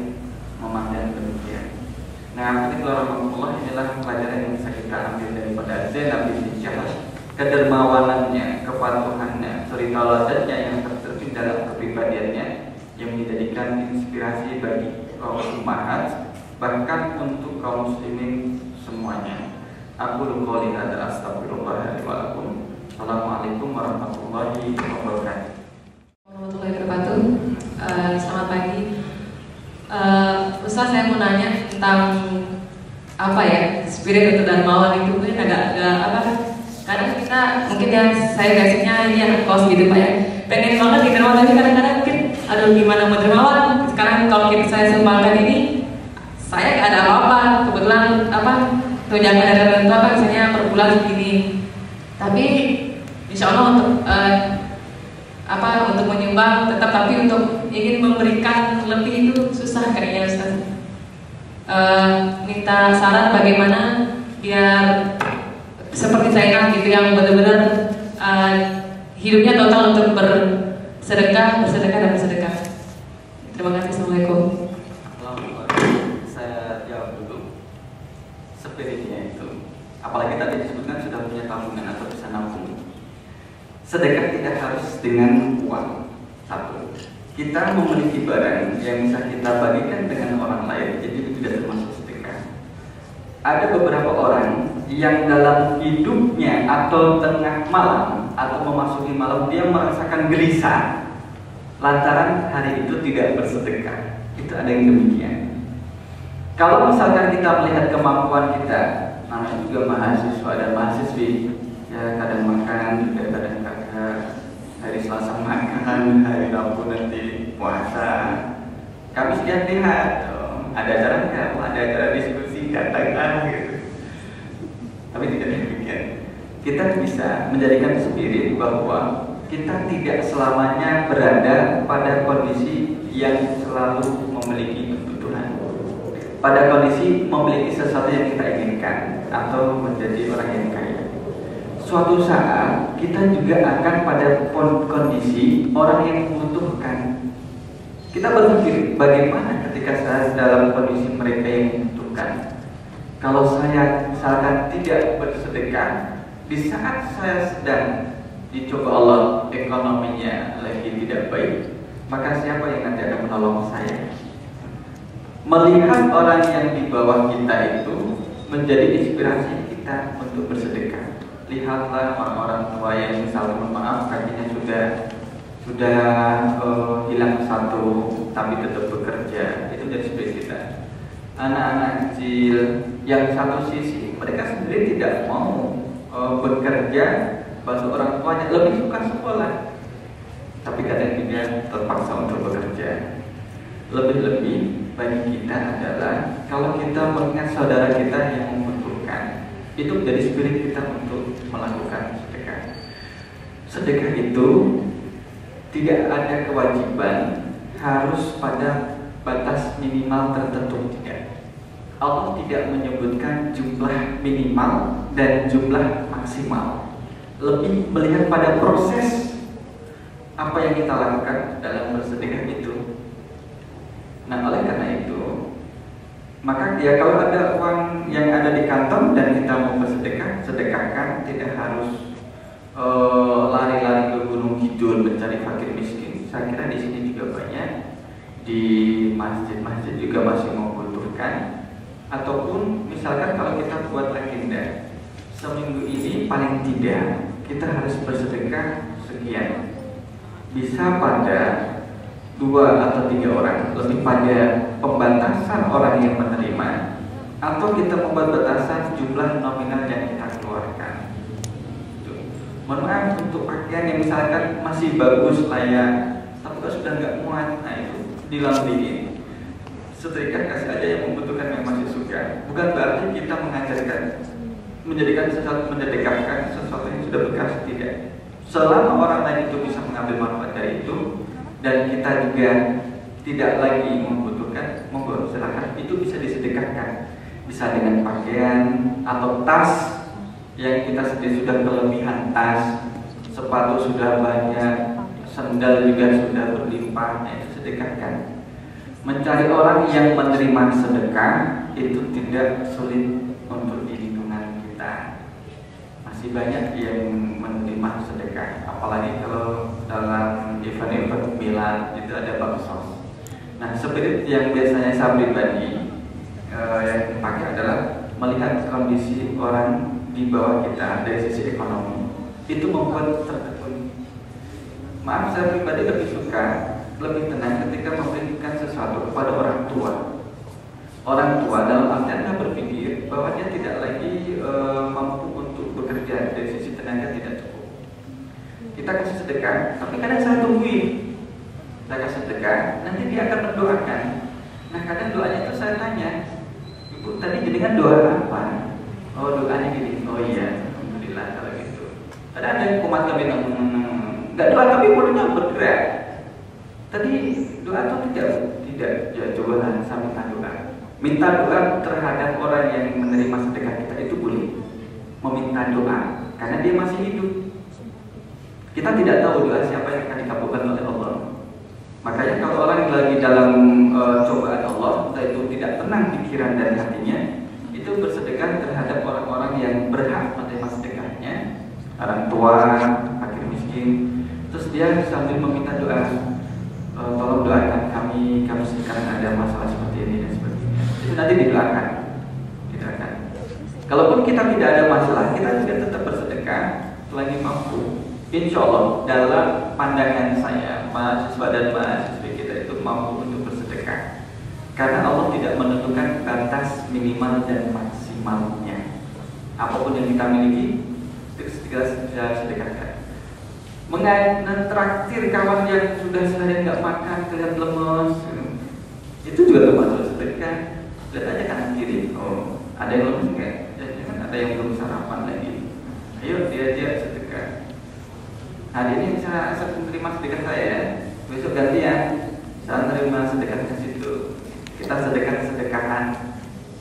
memandang demikian. Nah, ini rahmatullah, inilah pelajaran yang bisa kita ambil daripada Zainab binti Jahsy, kedermawanannya, kepatuhannya, suri teladannya yang tercermin dalam kepribadiannya, yang menjadikan inspirasi bagi kaum ummahat, bahkan untuk kaum muslimin semuanya. Aku qouli hadza astaghfirullah li wa lakum. Assalamualaikum warahmatullahi wabarakatuh. Warahmatullahi wabarakatuh. Selamat pagi. Ustaz, saya mau nanya tentang apa ya, spirit atau dermawan itu mungkin agak apa? Kadang kita mungkin ya, saya biasanya ini anak kos gitu Pak ya, pengen banget di dermawan, tapi kadang-kadang mungkin aduh gimana mau dermawan. Sekarang kalau kita saya sembahkan ini, saya nggak ada apa-apa, kebetulan apa tunjangan ada tertentu apa misalnya per bulan segini, tapi insya Allah untuk untuk menyumbang tetap, tapi untuk ingin memberikan lebih itu susah kayaknya Ustaz. Minta saran bagaimana biar seperti Zainab gitu yang benar-benar hidupnya total untuk bersedekah. Terima kasih. Assalamualaikum. Saya jawab dulu. Spiritnya itu, apalagi tadi disebutkan sudah punya tabungan atau bisa nabung. Sedekah tidak harus dengan uang. Satu, kita memiliki barang yang bisa kita bagikan dengan orang lain, jadi itu tidak termasuk sedekah. Ada beberapa orang yang dalam hidupnya atau tengah malam atau memasuki malam dia merasakan gelisah lantaran hari itu tidak bersedekah. Itu ada yang demikian. Kalau misalkan kita melihat kemampuan kita, namanya juga mahasiswa dan mahasiswi, ya kadang makan juga kadang kagak, hari Selasa makan, hari Rabu nanti puasa. Kami lihat ada acara nggak? Ada acara diskusi, datang gitu. Tapi tidak demikian. Kita bisa menjadikan spirit bahwa kita tidak selamanya berada pada kondisi yang selalu memiliki kebutuhan, pada kondisi memiliki sesuatu yang kita inginkan atau menjadi orang yang kaya. Suatu saat kita juga akan pada kondisi orang yang membutuhkan. Kita berpikir bagaimana ketika saya dalam kondisi mereka yang membutuhkan. Kalau saya misalkan tidak bersedekah, di saat saya sedang dicoba Allah, ekonominya lagi tidak baik, maka siapa yang nanti akan menolong saya? Melihat orang yang di bawah kita itu menjadi inspirasi kita untuk bersedekah. Lihatlah orang-orang tua yang misalnya maaf kakinya sudah sudah hilang satu tapi tetap bekerja, itu dari spirit kita. Anak-anak kecil yang satu sisi mereka sendiri tidak mau bekerja, bantu orang tuanya, lebih suka sekolah, tapi kadang dia terpaksa untuk bekerja. Lebih-lebih bagi kita adalah kalau kita mengingat saudara kita yang membutuhkan, itu menjadi spirit kita untuk melakukan sedekah. Sedekah itu tidak ada kewajiban harus pada batas minimal tertentu, tidak. Allah tidak menyebutkan jumlah minimal dan jumlah maksimal. Lebih melihat pada proses apa yang kita lakukan dalam bersedekah itu. Nah, oleh karena itu, maka ya kalau ada uang yang ada di kantong dan kita mau bersedekah, sedekahkan, tidak harus lari-lari ke Gunung Kidul mencari fakir miskin. Saya kira di sini juga banyak, di masjid-masjid juga masih membutuhkan. Ataupun misalkan kalau kita buat agenda, seminggu ini paling tidak kita harus bersedekah sekian. Bisa pada 2 atau 3 orang, lebih pada pembatasan orang yang menerima, atau kita membuat batasan jumlah nominal yang kita keluarkan. Mohon maaf untuk pakaian yang misalkan masih bagus, layak, tapi kalau sudah nggak muat, nah itu dilampiin. Setrika kasih aja yang membutuhkan, yang masih suka. Bukan berarti kita mengajarkan menjadikan sesuatu, mendedekatkan sesuatu yang sudah bekas, tidak. Selama orang lain itu bisa mengambil manfaat dari itu dan kita juga tidak lagi membutuhkan, monggo silakan, itu bisa disedekahkan. Bisa dengan pakaian atau tas yang kita sendiri sudah kelebihan tas, sepatu sudah banyak, sandal juga sudah berlimpah, itu sedekahkan. Mencari orang yang menerima sedekah itu tidak sulit untuk di lingkungan kita. Masih banyak yang menerima sedekah, apalagi kalau dalam event-event milad itu ada baksos. Nah, spirit yang biasanya saya pribadi yang dipakai adalah melihat kondisi orang di bawah kita dari sisi ekonomi, itu membuat tertegun. Maaf, saya pribadi lebih suka, lebih tenang ketika memberikan sesuatu kepada orang tua. Orang tua dalam artian dia berpikir bahwa dia tidak lagi mampu untuk bekerja, dari sisi tenaga tidak cukup. Kita kasih sedekah, tapi kadang saya tungguin. Saya kasih sedekah, nanti dia akan mendoakan. Nah, kadang doanya itu saya tanya, Ibu tadi jenengan doa apa? Oh, doanya gini. Oh iya, alhamdulillah kalau gitu. Ada yang kumat kami nggak doa tapi mulutnya bergerak. Tadi doa atau tidak? Ya coba saya minta doa. Minta doa terhadap orang yang menerima sedekah kita itu boleh. Meminta doa karena dia masih hidup. Kita tidak tahu doa siapa yang akan dikabulkan oleh Allah. Makanya kalau orang lagi dalam cobaan Allah, entah itu tidak tenang pikiran dan hatinya, itu bersedekah terhadap orang-orang yang berhak menerima sedekahnya, orang tua, fakir miskin. Terus dia sambil meminta doa, tolong doakan kami sekarang ada masalah seperti ini dan sebagainya. Itu nanti didoakan. Kalaupun kita tidak ada masalah, kita juga tetap bersedekah selagi mampu. Insya Allah dalam pandangan saya, mahasiswa dan mahasiswi kita itu mampu untuk bersedekah. Karena Allah tidak menentukan batas minimal dan maksimalnya. Apapun yang kita miliki, kita bisa sedekahkan. Mentraktir kawan yang sudah seharian nggak makan, kelihatan lemes, itu juga termasuk sedekah. Lihat aja kanan kiri, oh ada yang lemes nggak? Jangan ada yang belum sarapan lagi. Ayo dia sedekah. Hari ini saya menerima sedekah saya, besok gantian saya menerima sedekah ke situ. Kita sedekah-sedekahan,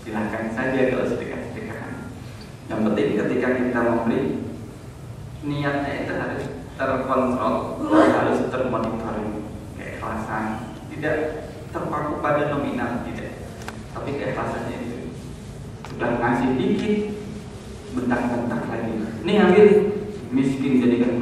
silahkan saja kalau sedekah-sedekahan. Yang penting ketika kita memberi, niatnya itu harus terkontrol, harus termonitoring, keikhlasan, tidak terpaku pada nominal, tidak. Tapi keikhlasannya itu sudah ngasih dikit, bentak-bentak lagi. Nih ambil, miskin jadikan